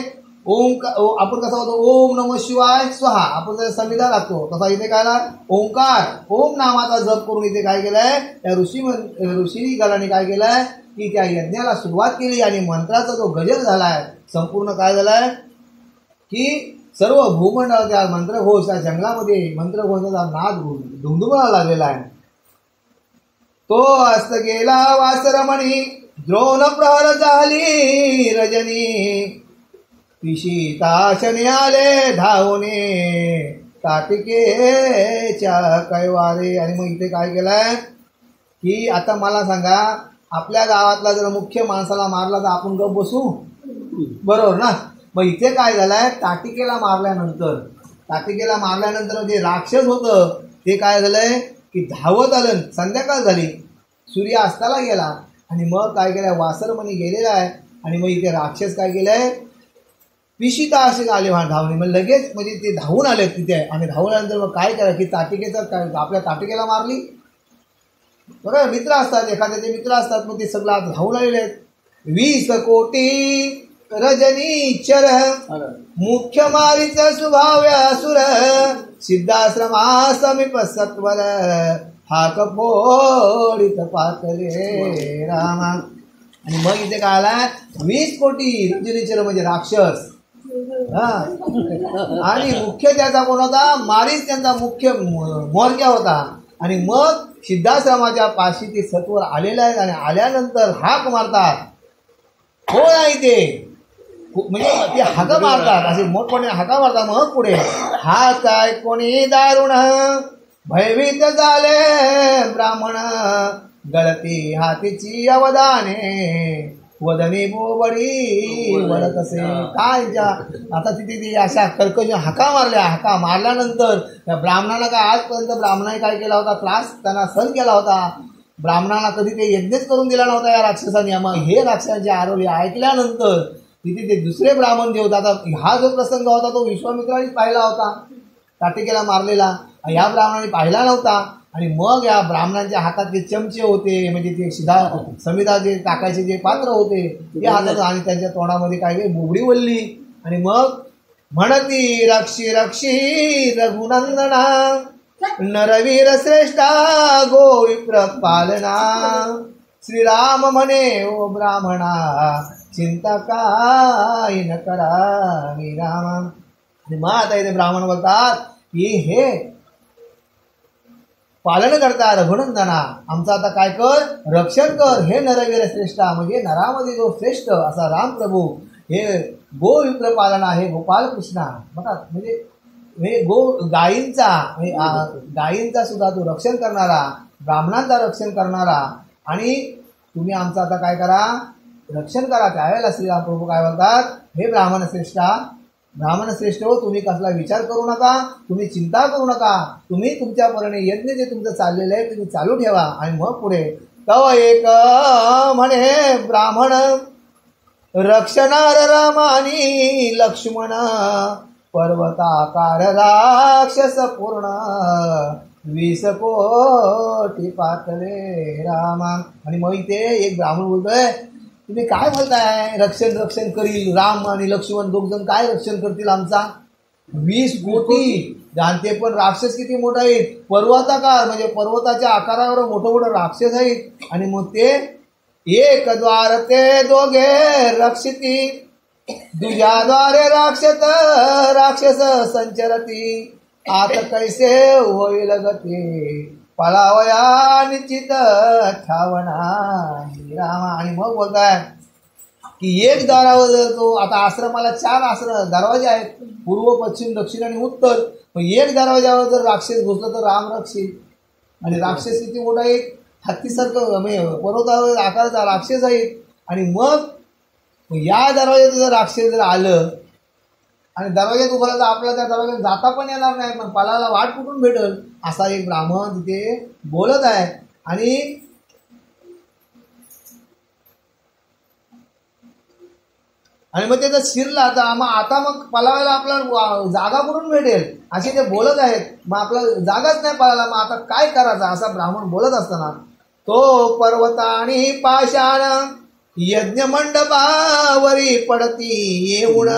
आपण कसा होतो ओम नमः शिवाय स्वाहा, आपण जर संविधा लागतो तसा इथे काय ना ओंकार ओम नामाचा जप करून इथे काय केलंय त्या ऋषीगणाने काय केलंय की त्या यज्ञाला सुरुवात केली आणि मंत्राचा जो गजर झालाय संपूर्ण काय झालाय की सर्व भूमंडळ त्या मंत्रघोष त्या जंगलामध्ये मंत्रघोषाचा नाद धुमधुमाला लागलेला आहे. तो हस्त गेला वासरमणी द्रोण प्रहर झाली रजनी पिशिताशने आले धावणे ताटिकेच्या कैवारे. आणि मग इथे काय केलंय की आता मला सांगा आपल्या गावातला जर मुख्य माणसाला मारला तर आपण गप बसू बरोबर ना. मग इथे काय झालंय ताटिकेला मारल्यानंतर जे राक्षस होतं ते काय झालंय की धावत आलं. संध्याकाळ झाली सूर्य अस्ताला गेला आणि मग काय केलंय वासरमणी गेलेला आहे आणि मग इथे राक्षस काय केलंय पिशिता असे आले धावणे. मग लगेच म्हणजे ते धावून आले तिथे आणि धावून आल्यानंतर मग काय करा की ताटिकेचं आपल्या ताटिकेला मारली. बरोबर मित्र असतात एखाद्याचे मित्र असतात मग ते सगळं आता धावून आलेले आहेत. 20 कोटी रजनीचर मुख्य मारीच स्वभाव्य असुर सिद्धाश्रमा समीप सत्वर हाक फोडित पातले रामा. आणि मग इथे काय आलाय 20 कोटी रजनीचर म्हणजे राक्षस आणि मुख्य त्याचा कोण होता मारीच त्यांचा मुख्य मोरक्या होता. आणि मग सिद्धाश्रमाच्या पाशी ते सत्वर आलेले आहेत आणि आल्यानंतर हाक मारतात कोण आहे ते म्हणजे ते हाका मारतात असे मोठमोठे हाका मारतात. मग पुढे हा काय कोणी दारुण भयभीत झाले ब्राह्मण गळती हातीची अवदाने वदनी बोबडी वडत असे काय आता तिथे अशा कर्कश हाका मारल्यानंतर त्या ब्राह्मणाला काय आजपर्यंत ब्राह्मणाने काय केला होता त्रास त्यांना सहन केला होता. ब्राह्मणाला कधी ते यज्ञच करून दिला नव्हता या राक्षसाने. मग हे राक्षसांचे आरोली ऐकल्यानंतर तिथे ते दुसरे ब्राह्मण जे होता आता हा जो प्रसंग होता तो विश्वामित्रानेच पाहिला होता ताटिकेला मारलेला या ब्राह्मणाने पाहिला नव्हता. आणि मग या ब्राह्मणांच्या हातात जे चमचे होते म्हणजे ते समिधा जे टाकायचे जे पात्र होते ते हातात आणि त्यांच्या तोंडामध्ये काय बोबडी वल्ली आणि मग म्हणती रक्षी रक्षी रघुनंदना नरवीर श्रेष्ठा गोविप्र पालना श्रीराम म्हणे ओ ब्राह्मणा चिंता काय न करा रामा. आणि मग आता इथे ब्राह्मण बोलतात की हे पालन करता रघुनंदना आमचं आता काय कर रक्षण कर हे नरवीर श्रेष्ठा म्हणजे नरामध्ये जो श्रेष्ठ असा रामप्रभू हे गोविप्र पालना हे गोपाल कृष्णा बघा म्हणजे हे गायींचा सुद्धा तो रक्षण करणारा ब्राह्मणांचा रक्षण करणारा आणि तुम्ही आमचं आता काय करा रक्षण करा. त्यावेळेला श्रीराम प्रभू काय म्हणतात हे ब्राह्मण श्रेष्ठ हो तुम्ही कसला विचार करू नका तुम्ही चिंता करू नका तुम्ही तुमच्या परीने यज्ञ जे तुमचं चाललेलं आहे तुम्ही चालू ठेवा. आणि मग पुढे तव एक म्हणे ब्राह्मण रक्षणार रामानी लक्ष्मण पर्वताकार राक्षस पूर्ण 20 कोटी पातळे रामा. आणि मग इथे एक ब्राह्मण बोलतोय तुम्ही काय बोलताय रक्षण करील राम आणि लक्ष्मण दोघजण काय रक्षण करतील आमचा 20 कोटी जाणते पण राक्षस किती मोठा आहेत पर्वताकार म्हणजे पर्वताच्या आकारावर मोठं राक्षस आहेत. आणि मग ते एक द्वार ते दोघे रक्षिती दुजाद्वारे राक्षस संचरती आत कैसे होईल गती पलावया निश्चित ठावणा रामा. आणि मग बोलताय की एक दारावर जर तो आता आश्रमाला 4 दरवाजे आहेत पूर्व पश्चिम दक्षिण आणि उत्तर. मग एक दरवाजावर जर राक्षस घुसलं तर राम रक्षित आणि राक्षस किती मोठा एक हत्तीसारखं म्हणजे पर्वतावर आकाराचा राक्षस आहे. आणि मग या दरवाज्यात जर राक्षस जर आलं आणि दरवाज्यात उभं तर आपल्याला त्या दरवाज्यात जाता पण येणार नाही पण पलाला वाट कुठून भेटल असा एक ब्राह्मण तिथे बोलत आहे. आणि मग त्याचा शिरला तर आता मग पलावायला आपल्याला जागा कुठून भेटेल असे ते बोलत आहेत. मग आपल्याला जागाच नाही पळायला मग आता काय करायचं असा ब्राह्मण बोलत असताना तो पर्वत आणि पाषाण यज्ञ मंडपावरी पडती येऊन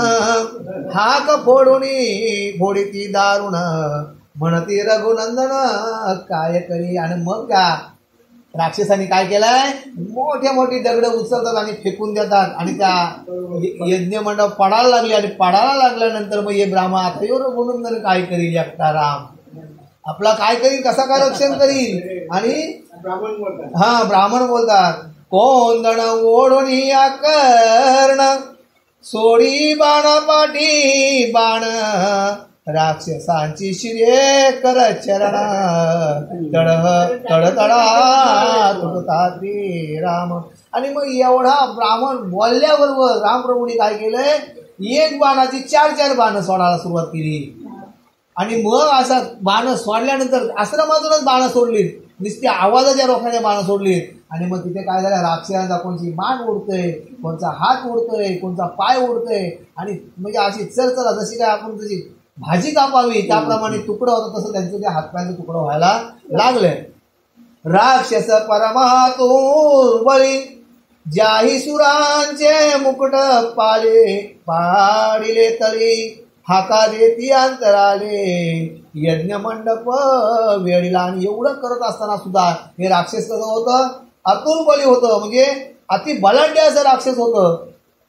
हाक फोडीती दारुण म्हणती रघुनंदन काय करी. आणि मग त्या राक्षसांनी काय केलंय, मोठी दगड उचलतात आणि फेकून देतात आणि त्या यज्ञ मंडप पडायला लागले. आणि पडायला लागल्यानंतर मग हे ब्राह्मण आता रघुनंदन काय करील, एकटा राम आपला काय करील, कसा काय रक्षण करील. आणि ब्राह्मण बोलतात कोंदण ओढोनी आकर्ण सोडी बाण पाठी बाण राक्षसांची शिरे कर चरण तडतडा तुटतात राम. आणि मग एवढा ब्राह्मण बोलल्याबरोबर रामप्रभूंनी काय केलंय, एक बाणाची 4 बाणं सोडायला सुरुवात केली. आणि मग असा बाणं सोडल्यानंतर आश्रमातूनच बाणं सोडली, नुसत्या आवाजाच्या रोखाने बाणं सोडली. आणि मग तिथे काय झालं, राक्षसांचा कोणची मान उडतोय, कोणचा हात उडतोय, कोणचा पाय उडतोय. आणि म्हणजे अशी चरचरा जशी काय आपण जशी भाजी कापावी त्याप्रमाणे तुकडं होतं, तसं त्यांचं त्या हातपायचं तुकडं व्हायला लागलंय. राक्षस परमातुर्बळी जाही सुरांचे मुकुट पाडिले तरी हाका देती अंतराले यज्ञ मंडप वेळीला. आणि एवढं करत असताना सुद्धा हे राक्षस कसं होतं, अतुर्बली होतं, म्हणजे अति बलाढ्य असं राक्षस होतं.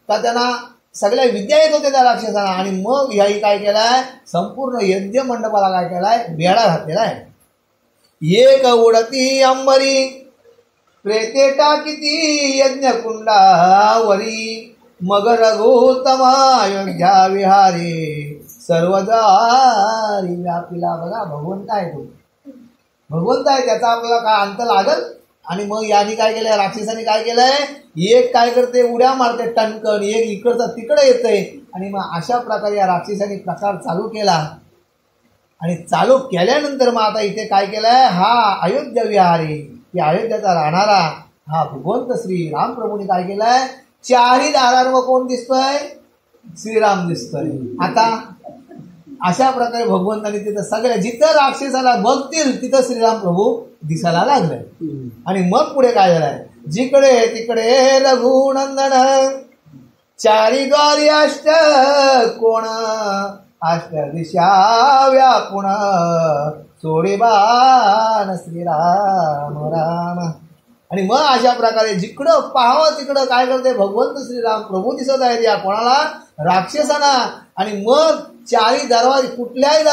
का त्यांना सगळ्या विद्या येत होत्या त्या राक्षसांना. आणि मग याही काय केलाय, संपूर्ण यज्ञ मंडपाला काय केलाय, बेडा घातलेला आहे. एक उडती अंबरी प्रेते टाकिती यज्ञ कुंडावरी मग रघुत्तम अयोध्या विहारी सर्वदारी व्यापिला. बघा भगवंत आहे, तो भगवंत आहे, त्याचा आपल्याला काय अंत लागल. आणि मग यांनी काय केलंय, राक्षसांनी काय केलंय, एक काय करते उड्या मारते टणकण, एक इकडचा तिकडे येतंय. आणि मग अशा प्रकारे या राक्षसांनी प्रकार चालू केला. आणि चालू केल्यानंतर मग आता इथे काय केलंय, हा अयोध्या विहारी, या अयोध्याचा राहणारा हा भगवंत श्री रामप्रभूंनी काय केलंय, 4 दारांवर कोण दिसतोय, श्रीराम दिसतोय. आता अशा प्रकारे भगवंतांनी तिथं सगळ्या जिथं राक्षसाला बघतील तिथं श्रीराम प्रभू दिसायला लागले. आणि मग पुढे काय झालंय, जिकडे तिकडे रघुनंदन 4 द्वारी अष्ट कोण अष्ट दिशा व्यापुण सोडे बाण श्रीराम राम. आणि मग अशा प्रकारे जिकडं पाहावं तिकडं काय करते, भगवंत श्रीराम प्रभू दिसत आहेत या कोणाला, राक्षसांना. आणि मग 4 दरवाजे, कुठल्याही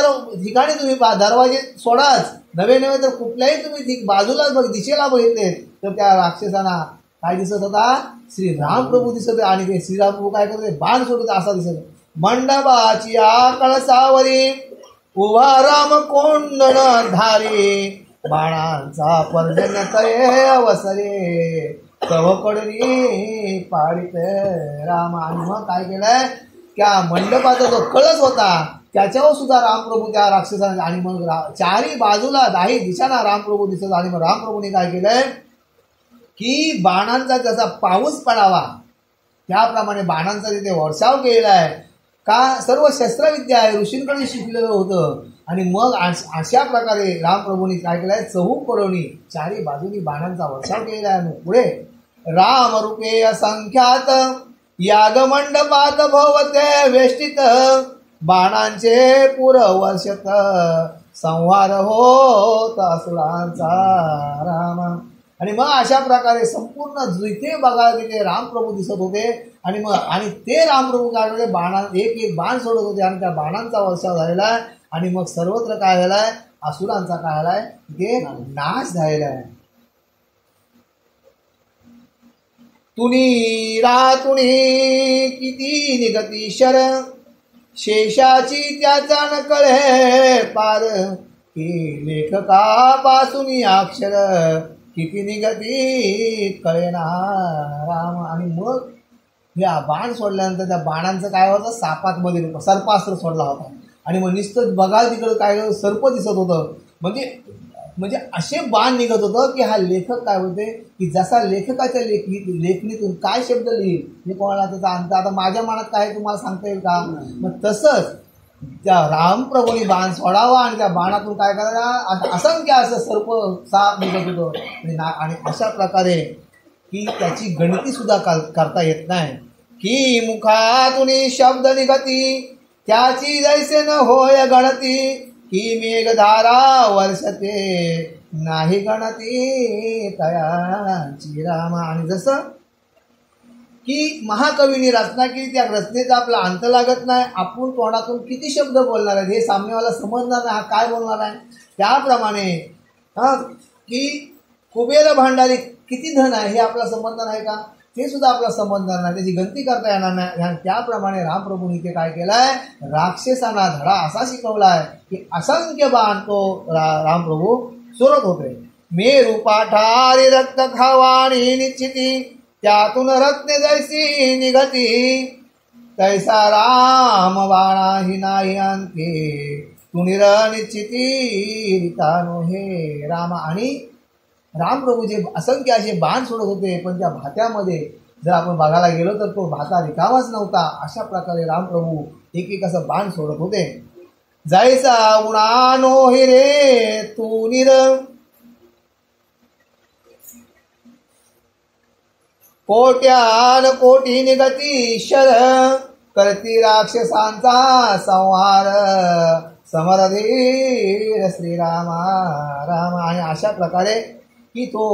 ठिकाणी तुम्ही दरवाजे सोडाच, नवे तर कुठल्याही तुम्ही बाजूला दिशेला बघितले तर त्या राक्षसांना काय दिसत होता, श्रीराम प्रभू दिसत होते. आणि ते श्रीराम प्रभू काय करते, बाण सोडत असा दिसत. मंडपाची कळसावरी उभा राम कोंडण धारी बाणांचा पर्जन्य तये अवसरे तवकडनी पाडित राम. आणि मग काय केलंय, त्या मंडपाचा जो कळस होता त्याच्यावर सुद्धा रामप्रभू त्या राक्षसांना. आणि मग 4 बाजूला 10 दिशांना रामप्रभू दिसत. आणि मग रामप्रभूने काय केलंय की बाणांचा जसा पाऊस पडावा त्याप्रमाणे बाणांचा तिथे वर्षाव केलेला आहे. का, सर्व शस्त्रविद्या आहे, ऋषींकडे शिकलेलं होतं. आणि मग अशा प्रकारे रामप्रभूंनी काय केलंय, चहूकडोनी 4 बाजूनी बाणांचा वर्षाव केलेला आहे. पुढे राम रूपे असंख्यात याग मंडपात भवते वेष्टित बाणांचे पुरवर्षत संहार होत असुरांचा राम. आणि मग अशा प्रकारे संपूर्ण जिथे बघा तिथे रामप्रभू दिसत होते. आणि मग ते रामप्रभू काय होते, बाणा एक बाण सोडत होते आणि त्या बाणांचा वर्षाव झालेला आहे. आणि मग सर्वत्र काय झालाय, असुरांचा काय झालाय, तिथे नाश झालेला आहे. तुनी किती निगती शर शेषाची त्याचा न कळे पार की लेखकापासून अक्षर किती निगती कळेना राम. आणि मग या बाण सोडल्यानंतर त्या बाणांचं काय होतं, सापात सर्पास्त्र सोडला होता. आणि मग नुसतं बघाल तिकडं काय सर्प दिसत होतं. म्हणजे असे बाण निघत होतं की हा लेखक काय होते की जसा लेखकाच्या लेखणीतून काय शब्द लिहिल हे कोणाला त्याचा अंत आता माझ्या मनात काय तुम्हाला सांगता येईल का. मग तसंच त्या रामप्रभूंनी बाण सोडावा आणि त्या बाणातून काय करायला असंख्य असं सर्प साप निघत होतं. आणि अशा प्रकारे की त्याची गणती सुद्धा करता येत नाही. की मुखातून शब्द निघती त्याची जैसे न होय गणती. की मेघधारा वर्षते नाही गणती तयाची राम. आणि जसं की महाकवीने रचना केली त्या रचनेचा आपला अंत लागत नाही. आपण तोंडातून किती शब्द बोलणार आहेत हे सामनेवाला समजणार नाही, हा काय बोलणार आहे. त्याप्रमाणे की कुबेर भांडारी किती धन आहे हे आपला समजणार आहे का, ते सुद्धा आपला समजणार नाही, त्याची गणती करता येणार नाही. त्याप्रमाणे रामप्रभूंनी ते काय केलंय, राक्षसांना धडा असा शिकवलाय की असंख्य बाण तो रामप्रभू सोडत होते. मेरू पाठारी रक्त खावाणी निश्चिती त्यातून रत्ने जैसी निघती. तैसा राम बाणाही नाही अंते तू निश्चिती रितानो हे राम. आणि रामप्रभू जे असंख्य असे बाण सोडत होते, पण त्या भात्यामध्ये जर आपण बघायला गेलो तर तो भाता रिकामाच नव्हता. अशा प्रकारे रामप्रभू एक एक असं बाण सोडत होते. जैसा उणानो हिरे तू निर कोट्यान कोटी निगती शर करती राक्षसांचा संहार समरधीर श्रीरामा राम. आणि अशा प्रकारे की तो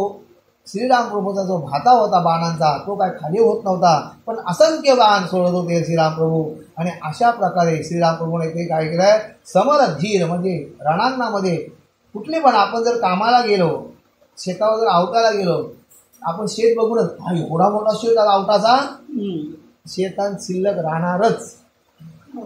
श्रीराम प्रभूचा जो भाता होता बाणांचा तो काय खाली होत नव्हता, पण असंख्य बाण सोडत होते श्रीराम प्रभू. आणि अशा प्रकारे श्रीराम प्रभूने ते काय केलंय, समरधीर म्हणजे रणांगणामध्ये कुठले पण आपण जर कामाला गेलो, शेतावर जर आवटाला गेलो, आपण शेत बघूनच हा एवढा मोठा शेत आवटाचा, शेतात शिल्लक राहणारच,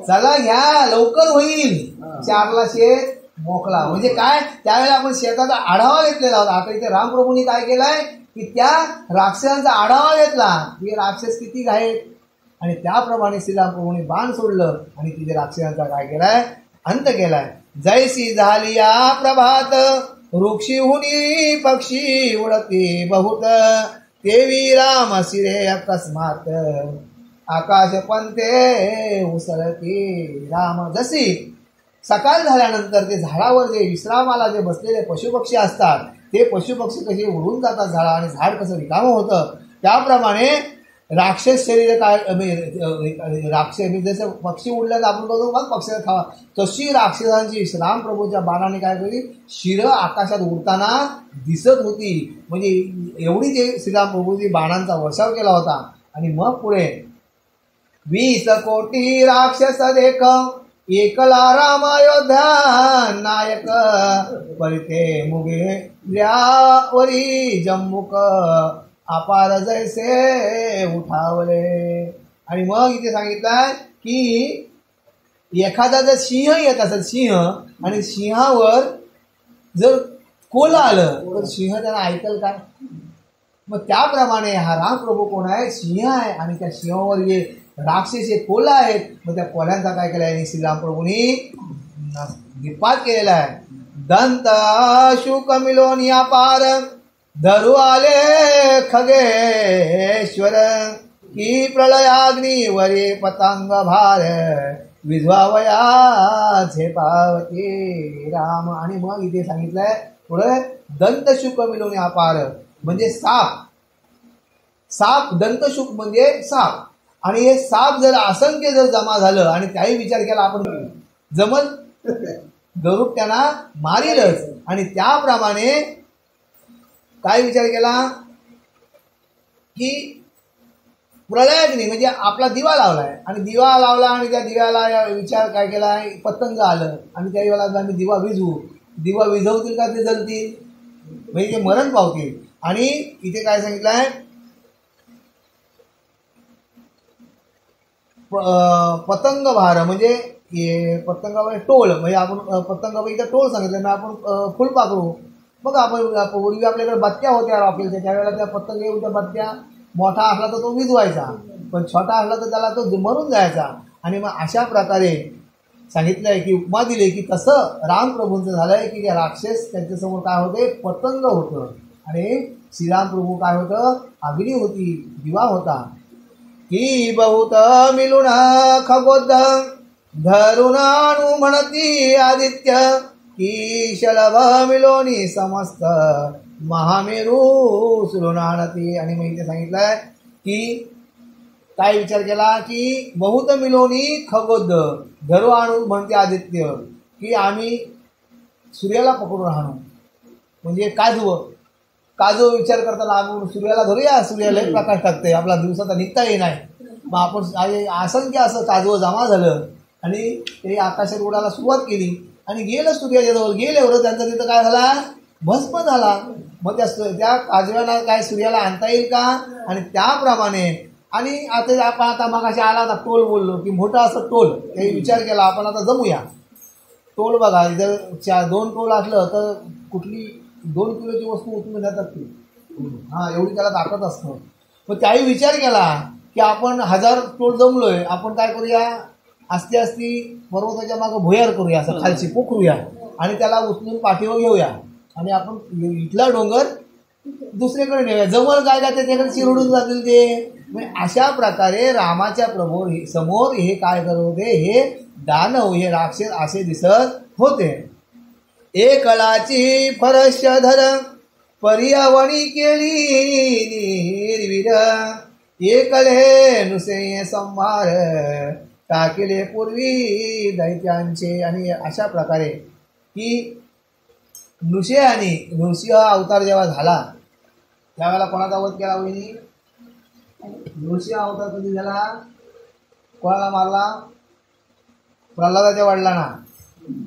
चला घ्या लवकर होईल, 4ला शेत मोकळा. म्हणजे काय, त्यावेळेला आपण शेताचा आढावा घेतलेला होता. आता इथे रामप्रभूंनी काय केलंय की त्या राक्षसांचा आढावा घेतला, हे राक्षस किती आहेत, आणि त्याप्रमाणे श्रीरामप्रभूंनी बाण सोडलं आणि तिथे राक्षसांचा काय केलाय, अंत केलाय. जैसी झाली या प्रभात वृक्षी हुनी पक्षी उडती बहुत तेवी राम शिरे अकस्मात आकाश पंथे उसळती राम. जशी सकाळ झाल्यानंतर ते झाडावर जे विश्रामाला जे बसलेले पशुपक्षी असतात, ते पशुपक्षी कसे उडून जातात झाडा आणि झाड कसं रिकामं होतं, त्याप्रमाणे राक्षस शरीर काय राक्षस जसं पक्षी उडल्यात आपण बघतो मग पक्षाला खावा, तशी राक्षसांची रामप्रभूच्या बाणाने काय केली, शिरं आकाशात उडताना दिसत होती. म्हणजे एवढी ते श्रीरामप्रभूजी बाणांचा वर्षाव केला होता. आणि मग पुढे 20 कोटी राक्षस देख एकला राम अयोध्या नायक परिते मुगे ल्यावरी जम्मुक अपार जैसे उठावले. आणि मग इथे सांगितलं की एखादा जर सिंह येत असेल, सिंह, आणि सिंहावर जर कोल्हा आलं तर सिंह त्यांना ऐकल काय. मग त्याप्रमाणे हा रामप्रभू कोण आहे, सिंह आहे. आणि त्या सिंहावर जे राक्षस कोल्हा आहेत, मग त्या कोल्ह्यांचा काय केला आहे श्रीरामप्रभूंनी निपात केलेला आहे. दंत शुक मिलोन या पार धरू आले खगेश्वर की प्रलयाग्नी वरे पतंग भार विझवावया झेपावती राम. आणि मग इथे सांगितलंय पुढे दंतशुक मिलोन या पार म्हणजे साप, साप दंतशुक म्हणजे साप. आणि हे साप जर असंख्य जर जमा झालं आणि त्याही विचार केला आपण जमल गरुड त्यांना मारीलच. आणि त्याप्रमाणे काय विचार केला की प्रलयाग्नी म्हणजे आपला दिवा लावलाय, आणि दिवा लावला आणि त्या दिव्याला विचार काय केलाय, पतंग आलं आणि त्या वेळेला आम्ही दिवा विझवू, दिवा विझवतील का ते जलतील, म्हणजे ते मरण पावतील. आणि इथे काय सांगितलंय, पतंग भार म्हणजे पतंगावर टोळ, म्हणजे आपण पतंगावर इथं टोळ सांगितलं, मग आपण फुलपाखरू. मग आपण पूर्वी आपल्याकडे बत्त्या होत्या रॉकेलच्या, त्यावेळेला त्या पतंग येऊन त्या बत्त्या मोठा असला तर तो विझवायचा, पण छोटा असला तर त्याला तो मरून जायचा. आणि मग अशा प्रकारे सांगितलंय की उपमा दिली की तसं रामप्रभूंचं झालंय की त्या राक्षस त्यांच्यासमोर काय होते, पतंग होतं, आणि श्रीरामप्रभू काय होतं, अग्नी होती, दिवा होता. की बहुत मिळून खगोद धरून आणू म्हणती आदित्य की शलभ मिलोनी समस्त महामेरू सुरुनानती. आणि मग इथे सांगितलंय की काय विचार केला की बहुत मिलोनी खगोद धरू आणू म्हणते आदित्य की आम्ही सूर्याला पकडून राहणं म्हणजे काजू विचार करताना आपण सूर्याला धरूया, सूर्याला प्रकाश टाकते, आपला दिवसाचा निघता येणार. मग आपण असंख्य असं काजू जमा झालं आणि ते आकाशात उडायला सुरुवात केली आणि गेलं सूर्याच्या जवळ. गेल्यावर त्यांचा तिथं काय झाला, भस्म झाला. मग त्या काजव्याला काय सूर्याला आणता येईल का? आणि त्याप्रमाणे आणि आता आपण आता मगाशी आला आता टोल बोललो की मोठा असं टोल काही विचार केला आपण आता जमूया. टोल बघा, जर 2 टोल असलं तर कुठली 2 किलोची वस्तू उचलून नेतात ती, एवढी त्याला ताकद असतं. मग त्याही विचार केला की आपण 1000 टोल जमलोय, आपण काय करूया, असती पर्वताच्या मागं भुयार करूया, असं खालची पोखरूया आणि त्याला उचलून पाठीवर घेऊया आणि आपण इथला डोंगर दुसरीकडे नेऊया. जवळ काय काय त्याच्याकडे चिरडून जातील ते. अशा प्रकारे रामाच्या समोर हे काय करत होते, हे दानव, हे राक्षस असे दिसत होते. एकळाची फरशधर पर्यावणी केली निर्वीर, एकळे नुसे संहार टाकिले पूर्वी दैत्यांचे. आणि अशा प्रकारे की नृसिंह अवतार जेव्हा झाला त्यावेळेला कोणाचा वध केला वहिनी? नृसिंह अवतार कधी झाला, कोणाला मारला? प्रल्हादाच्या वडिलांना,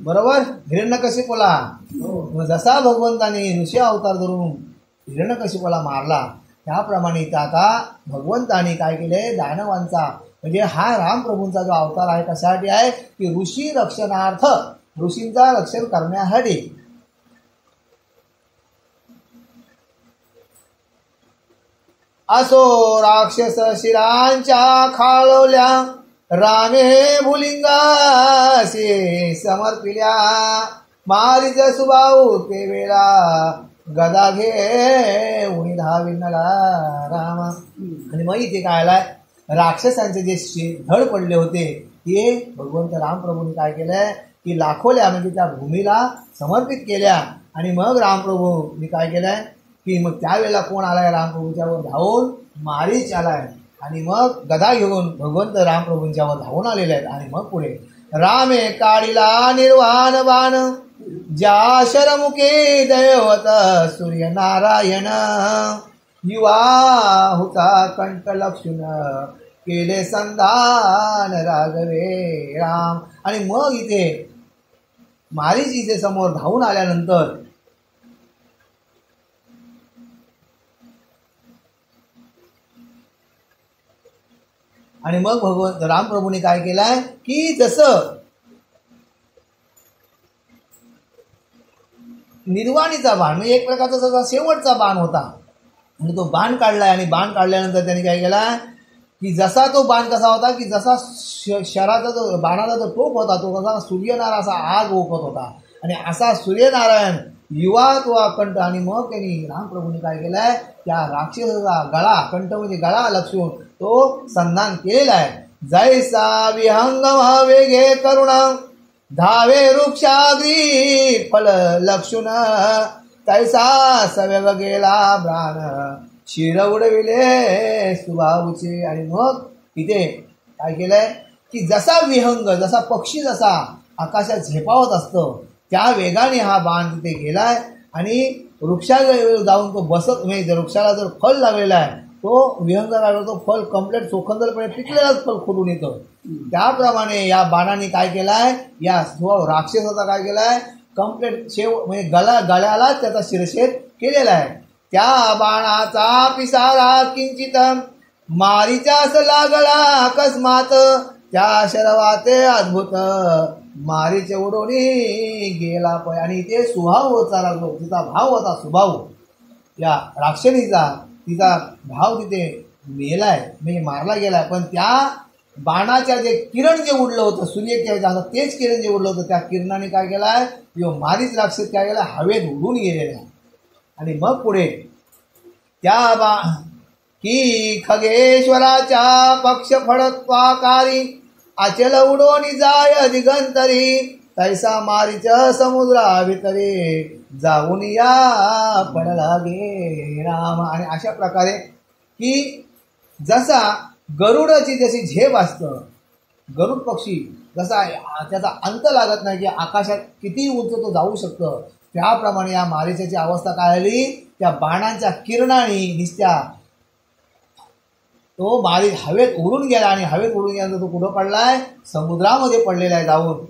बरोबर, हिरण्यकशिपूला. मग जसा भगवंताने नृसिंह अवतार धरून हिरण्यकशिपूला मारला त्याप्रमाणे इथं आता भगवंताने काय केले, दानवांचा म्हणजे हा रामप्रभूंचा जो अवतार आहे कशासाठी आहे की ऋषी रक्षणार्थ, ऋषींचा रक्षण करण्यासाठी. असो राक्षस शिरांच्या खाळवल्या, रामे भुलिंगासे समर्पिल्या, मारीच सुभाऊ ते वेळा गदा घे उणी धाविनला राम. आणि मग इथे काय आलाय, राक्षसांचे जे धड पडले होते ते भगवंत रामप्रभूंनी काय केलंय की लाखोल्या म्हणजे त्या भूमीला समर्पित केल्या. आणि मग रामप्रभूंनी काय केलंय की मग त्यावेळेला कोण आलाय, रामप्रभूंच्यावर धावून मारीच आलाय आणि मग गदा घेऊन भगवंत रामप्रभूंच्यावर धावून आलेले आहेत. आणि मग पुढे रामे काढिला निर्वाण बाण, ज्या शरमुखे दैवत सूर्यनारायण, युवा होता कंठ लक्षुण केले संधान राघवे राम. आणि मग इथे मारीच इथे समोर धावून आल्यानंतर आणि मग भगवंत रामप्रभूंनी काय केलाय की जसं निर्वाणीचा बाण म्हणजे एक प्रकारचा जसा शेवटचा बाण होता आणि तो बाण काढलाय. आणि बाण काढल्यानंतर त्यांनी काय केला की जसा तो बाण कसा होता की जसा शराचा जो बाणाचा जो टोप होता तो कसा सूर्यनारायण असा आग ओकत होता आणि असा सूर्यनारायण युवा तो कंठ. आणि मग त्यांनी रामप्रभूंनी काय केलाय, त्या राक्षसाचा गळा, कंठ म्हणजे गळा लक्षून तो संधान केलेला आहे. जैसा विहंग वेगे करुण धावे वृक्षाग्री फल लक्षुण, तैसा सवेग गेला प्राण शिर उडविले सुभाऊचे. आणि मग इथे काय केलंय की जसा विहंग, जसा पक्षी जसा आकाशात झेपावत असतो त्या वेगाने हा बाण तिथे गेलाय आणि वृक्षावर जाऊन तो बसत म्हणजे वृक्षाला जर फल लागलेला आहे तो विहंग काय करतो, फल कम्प्लीट चोखंदरपणे पिकलेलाच फल खोडून येतं. त्याप्रमाणे या बाणाने काय केलाय, या राक्षसाचा काय केलाय, कम्प्लीट शेव म्हणजे गळ्याला त्याचा शिरछेद केलेला आहे. त्या बाणाचा पिसारा किंचित मारीच्यास लागला अकस्मात, त्या शरवाते अद्भुत मारीचे उडवणी गेला पय. आणि ते सुभाव चाललो, तिचा भाव होता सुभाव, या राक्षसीचा तिचा भाव तिथे मेलाय म्हणजे मारला गेलाय. पण त्या बाणाच्या जे किरण जे उडलं होतं सूर्य तेच किरण जे उडलं होतं त्या किरणाने काय केलाय, जो मारीच राक्षस काय केला, हवेत उडून गेलेला. आणि मग पुढे त्या की खगेश्वराच्या पक्ष फडत्वाकारी अचल उडोनी जाय दिगंतरी, तैसा मारीच समुद्रा भितरे जाऊन या पडला गे राम. आणि अशा प्रकारे की जसा गरुडाची जशी झेप असतं, गरुड पक्षी जसा त्याचा अंत लागत नाही की आकाशात किती उंच तो जाऊ शकतो, त्याप्रमाणे या मारीच्याची अवस्था काय आली, त्या बाणांच्या किरणाने दिसत्या तो मारी हवेत उडून गेला. आणि हवेत उडून गेल्यानंतर तो कुठं पडलाय, समुद्रामध्ये पडलेला आहे जाऊन.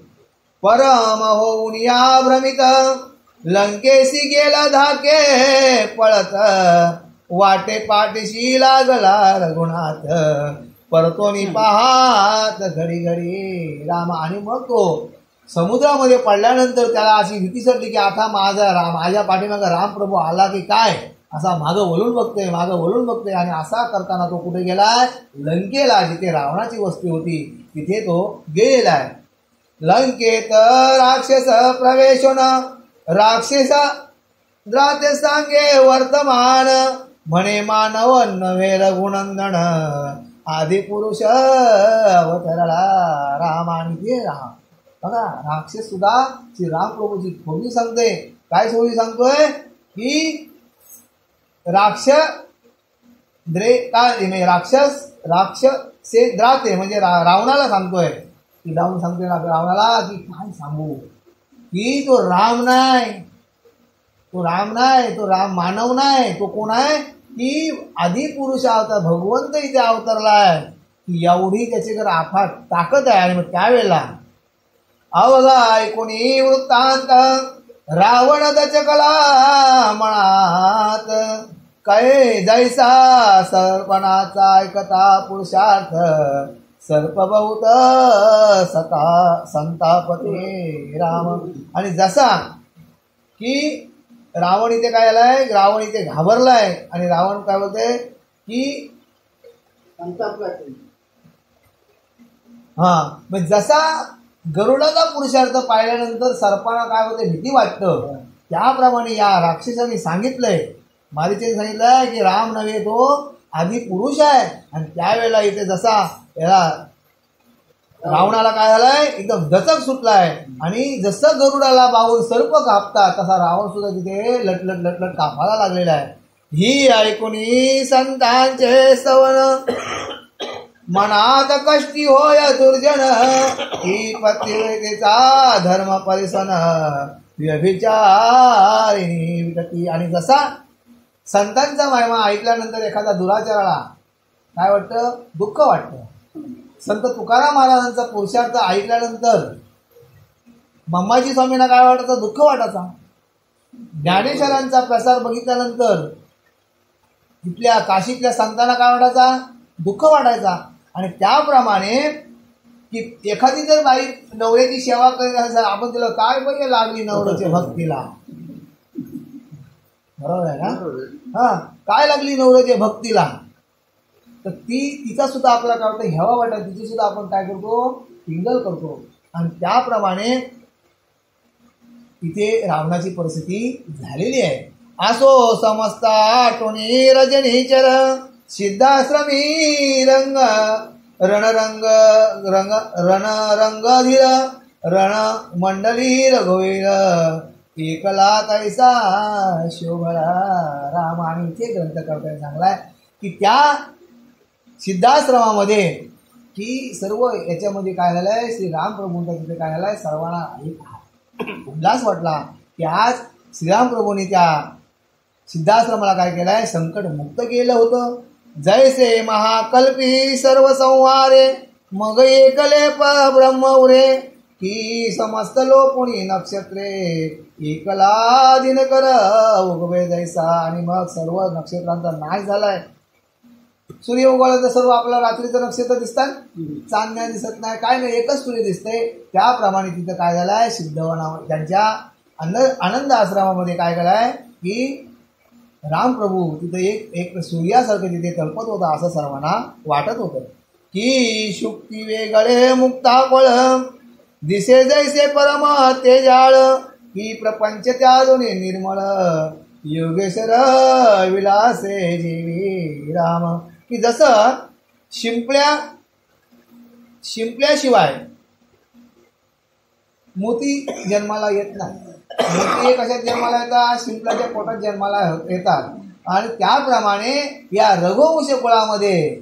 परम होऊन या भ्रमित लंकेशी गेला धाके पळत, वाटे पाठीशी लागला रघुनाथ, परतोनी पाहात घडी घडी राम. आणि मग तो समुद्रामध्ये पडल्यानंतर त्याला अशी भीती सरली की आता माझ्या पाठीमागं रामप्रभू आला की काय, असा मागं वळून बघतोय. आणि असा करताना तो कुठे गेलाय, लंकेला, जिथे रावणाची वस्ती होती तिथे तो गेलाय. लंकेत राक्षस प्रवेशोन राक्षस द्राते सांगे वर्तमान, म्हणे मानव नव्हे रघुनंदन, आदि पुरुष अवतरला राम. आणि ते राम बघा, राक्षस सुद्धा श्री रामप्रभूची थोडी सांगते. काय थोडी सांगतोय की राक्षसे द्राते म्हणजे रावणाला सांगतोय की रावणाला की काय सांगू की तो राम नाही, तो राम मानव नाही, तो कोण आहे की आदि पुरुष अवतार, भगवंत इथे अवतरलाय. की एवढी त्याची जर अफाट ताकद आहे. आणि मग त्यावेळेला अवघा ऐकुनी वृत्तांत रावण दचकला मनात, काय जैसा सर्पणाचा ऐकता पुरुषार्थ, सर्प बहुत संतापते राम. आणि जसा की रावण इथे काय आलाय, रावण इथे घाबरलाय. आणि रावण काय बोलते की मग जसा गरुडाचा पुरुषार्थ पाहिल्यानंतर सर्पाला काय होते, भीती वाटतं, त्याप्रमाणे या राक्षसाने सांगितलंय, मारीचेने सांगितलंय की राम नव्हे तो आदि पुरुष आहे. आणि त्यावेळेला इथे जसा याला रावणाला काय झालंय, एकदम दचक सुटलाय. आणि जसं गरुडाला बाहून सर्प कापतात तसा रावण सुद्धा तिथे लटलट कापायला लागलेला आहे. ही ऐकुनी संतांचे सवन, मनात कष्टी होय दुर्जन, ही पतिव्रतेचा धर्म परिसन, व्यभिचारिणी विटती. आणि जसा संतांचा महिमा ऐकल्यानंतर एखादा दुराचाराला काय वाटतं, दुःख वाटतं. संत तुकाराम महाराजांचा पुरुषार्थ ऐकल्यानंतर मम्माजी स्वामींना काय वाटायचं, दुःख वाटायचा. ज्ञानेश्वरांचा प्रसार बघितल्यानंतर तिथल्या काशीतल्या संतांना काय वाटायचा, दुःख वाटायचा. आणि त्याप्रमाणे की एखादी जर बाई नवऱ्याची सेवा करीत असेल, आपण तिला काय पाहिजे लागली नवऱ्याच्या भक्तीला, बरोबर आहे ना, काय लागली नवऱ्याच्या भक्तीला, तर तिचा सुद्धा आपला काय होतं, हेवा वाटत, तिची सुद्धा आपण काय करतो, टिंगल करतो. आणि त्याप्रमाणे इथे रावणाची परिस्थिती झालेली आहे. असो समजता टोनी रजनीचर, सिद्धाश्रमी रंग रणरंग रणरंगधीर, रण मंडली रघुवीर, एकला कैसा शोभला राम. आणि इथे ग्रंथकर्त्याने सांगलाय की त्या सिद्धाश्रमामध्ये की सर्व याच्यामध्ये काय झालंय, श्री रामप्रभूंचा तिथे काय झालंय, सर्वांना एक उल्हास वाटला की आज श्रीरामप्रभूंनी त्या सिद्धाश्रमाला काय केलंय, संकट मुक्त केलं होतं. जैसे महाकल्पी सर्व संहारे, मग एकले ब्रह्म उरे, की समस्त लोपुणी नक्षत्रे, एकला दिनकर उगवे जैसा. आणि मग सर्व नक्षत्रांचा नाश झालाय. सूर्य उगवला तर सर्व आपल्याला रात्रीचं नक्षत्र दिसतात, चांदण्या दिसत नाही, काय नाही, एकच सूर्य दिसते. त्याप्रमाणे तिथं काय झालंय, सिद्धवना त्यांच्या आनंद आश्रमामध्ये काय केलंय की रामप्रभू तिथे एक सूर्यासारखं तिथे कल्पत होता, असं सर्वांना वाटत होतं. की शुक्ती वेगळे मुक्ता फळ, दिसे जैसे परम तेजाळ, ही प्रपंच त्या दोन्ही निर्मळ, योगेश्वर विलासे जीवी राम. की जसं शिंपल्याशिवाय मोती जन्माला येत नाही. मोती हे कशात जन्माला येतात? शिंपल्याच्या पोटात जन्माला येतात. आणि त्याप्रमाणे या रघुवंश कुळामध्ये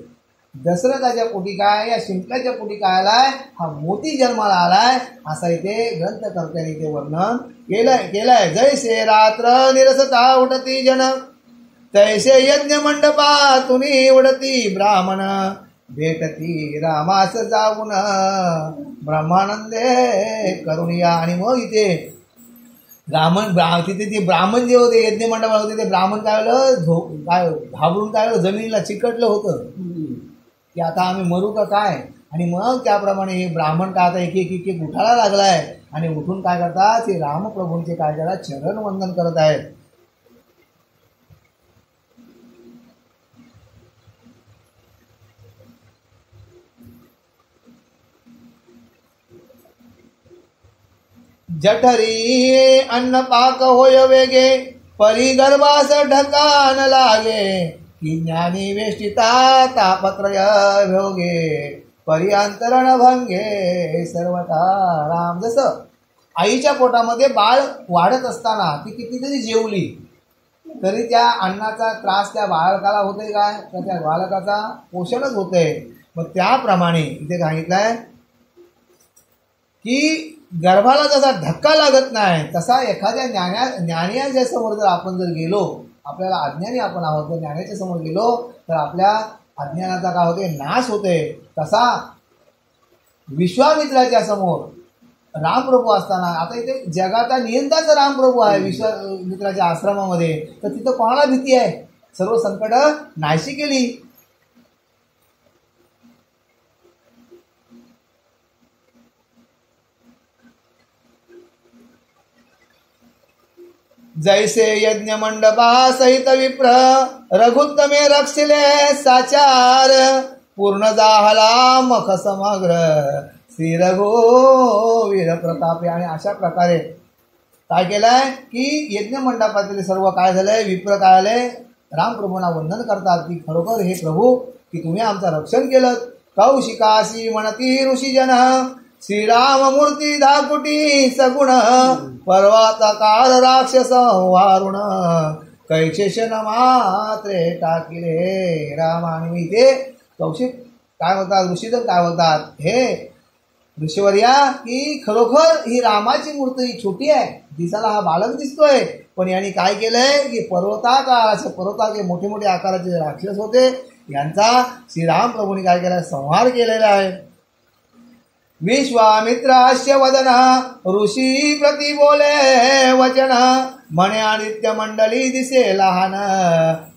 दशरथाच्या पोटी काय, या शिंपल्याच्या पोटी काय आलाय? हा मोती जन्माला आलाय, असा इथे ग्रंथकर्त्यांनी इथे वर्णन केलंय. जैसे रात्र निरसता उठती जन, तैसे यज्ञ मंडपातून उडती ब्राह्मण, भेटती रामास जाऊन ब्रह्मानंदे करुणिया. आणि मग इथे तिथे ते ब्राह्मण जे होते यज्ञ मंडपात होते, ते ब्राह्मण काय घाबरून काय जमिनीला चिकटलं होतं की आता आम्ही मरू का काय. आणि मग त्याप्रमाणे हे ब्राह्मण काय आता एक एक उठायला लागलाय आणि उठून काय करतात, ते रामप्रभूंचे काय करतात, चरण वंदन करत आहेत. जठरी अन्न पाक होय वेगे, परी गर्भास ढकान लागे, की ज्ञानी वेष्टिता तापत्रय भोगे, परी अंतरण भंगे सर्वता राम. जसं आईच्या पोटामध्ये बाळ वाढत असताना ती कितीतरी जेवली तरी त्या अन्नाचा त्रास त्या बालकाला होतोय काय, तर त्या बालकाचा पोषणच होतंय. मग त्याप्रमाणे इथे सांगितलंय की गर्भाला जसा धक्का लागत नाही तसा एखाद्या ज्ञानियाच्या समोर जर आपण जर गेलो, आपल्याला अज्ञानी आपण आहोत, जर ज्ञानाच्या समोर गेलो तर आपल्या अज्ञानाचा काय होते, नाश होते. तसा विश्वामित्राच्या समोर रामप्रभू असताना, आता इथे जगाचा नियंताचा रामप्रभू आहे विश्वामित्राच्या आश्रमामध्ये, तर तिथं कोणाला भीती आहे? सर्व संकट नाहीशी केली. जैसे यज्ञ मंडपा सहित विप्र, रघुत्तमे रक्षिले साचार, पूर्ण जाहला मख समग्र, श्री रघुवीर प्रतापे. आणि अशा प्रकारे काय केलंय की यज्ञ मंडपातील सर्व काय झालंय, विप्र काय आले, रामप्रभूंना वंदन करतात की खरोखर हे प्रभू की तुम्ही आमचं रक्षण केलं. कौशिकाशी म्हणती ऋषीजन, श्रीराम मूर्ती धाकुटी सगुण, पर्वताकार राक्षस वारुण, कैशेषण मात्रे टाकिले राम. आणि इथे कौशिक काय बोलतात, ऋषीजन काय बोलतात, हे ऋषीवर्या की खरोखर ही रामाची मूर्ती छोटी आहे, दिसायला हा बालक दिसतोय, पण यांनी काय केलंय की पर्वताचे मोठे मोठे आकाराचे राक्षस होते, यांचा श्रीराम प्रभूंनी काय केलाय, संहार केलेला आहे. विश्वामित्रास्य वदन, ऋषी प्रति बोले वचन, म्हणे आदित्य मंडळी दिसे लहान,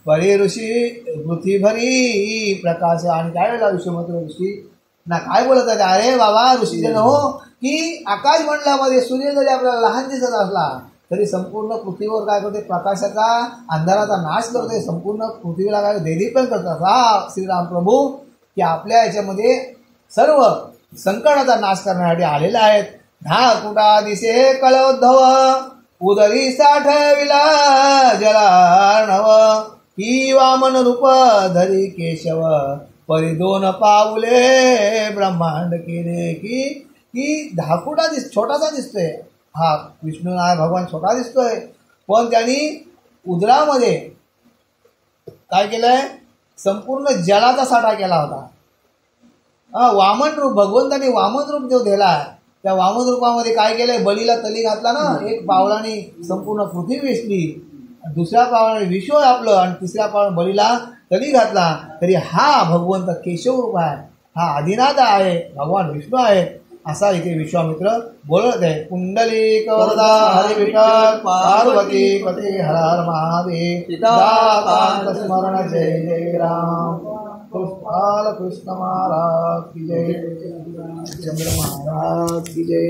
बरी ऋषी पृथ्वी भरी प्रकाश. आणि काय वेळेला विश्वामित्र ऋषी ना काय बोलत आहे, अरे बाबा ऋषीजन हो, की आकाश मंडळामध्ये सूर्य जरी आपल्याला लहान दिसत असला तरी संपूर्ण पृथ्वीवर काय करते, प्रकाशाचा अंधाराचा नाश करते, संपूर्ण पृथ्वीला काय देदीप्यमान करतात. हा श्रीराम प्रभू की आपल्या याच्यामध्ये सर्व संकटाचा नाश करण्यासाठी आलेले आहेत. धाकुटा दिसे कलोद्धव, उदरी साठविला जलार्णव, ही वामन रूप धरी केशव, परी दोन पाऊले ब्रह्मांड केले. की धाकुटा छोटासा दिसतोय, हा विष्णू नारायण भगवान छोटा दिसतोय, पण त्यांनी उदरामध्ये काय केलंय, संपूर्ण जलाचा साठा केला होता. वामन रूप, भगवंताने वामन रूप जो दिला, त्या वामन रूपामध्ये काय केलंय, बलीला तली घातला ना, एक पावलाने संपूर्ण पृथ्वी वेचली, दुसऱ्या पावलाने विश्व आपलं, आणि तिसऱ्या पावलाने बलीला तली घातला. तरी हा भगवंत केशव रूप आहे, हा आदिनाथ आहे, भगवान विष्णू आहे, असा इथे विश्वामित्र बोलत आहे. कुंडलिक वरदा हरि विठ्ठल, पार्वती पती हर हर महादेव, सीताकांत स्मरण जय जय राम, बाल कृष्ण महाराज की जय, चंद्र महाराज की जय.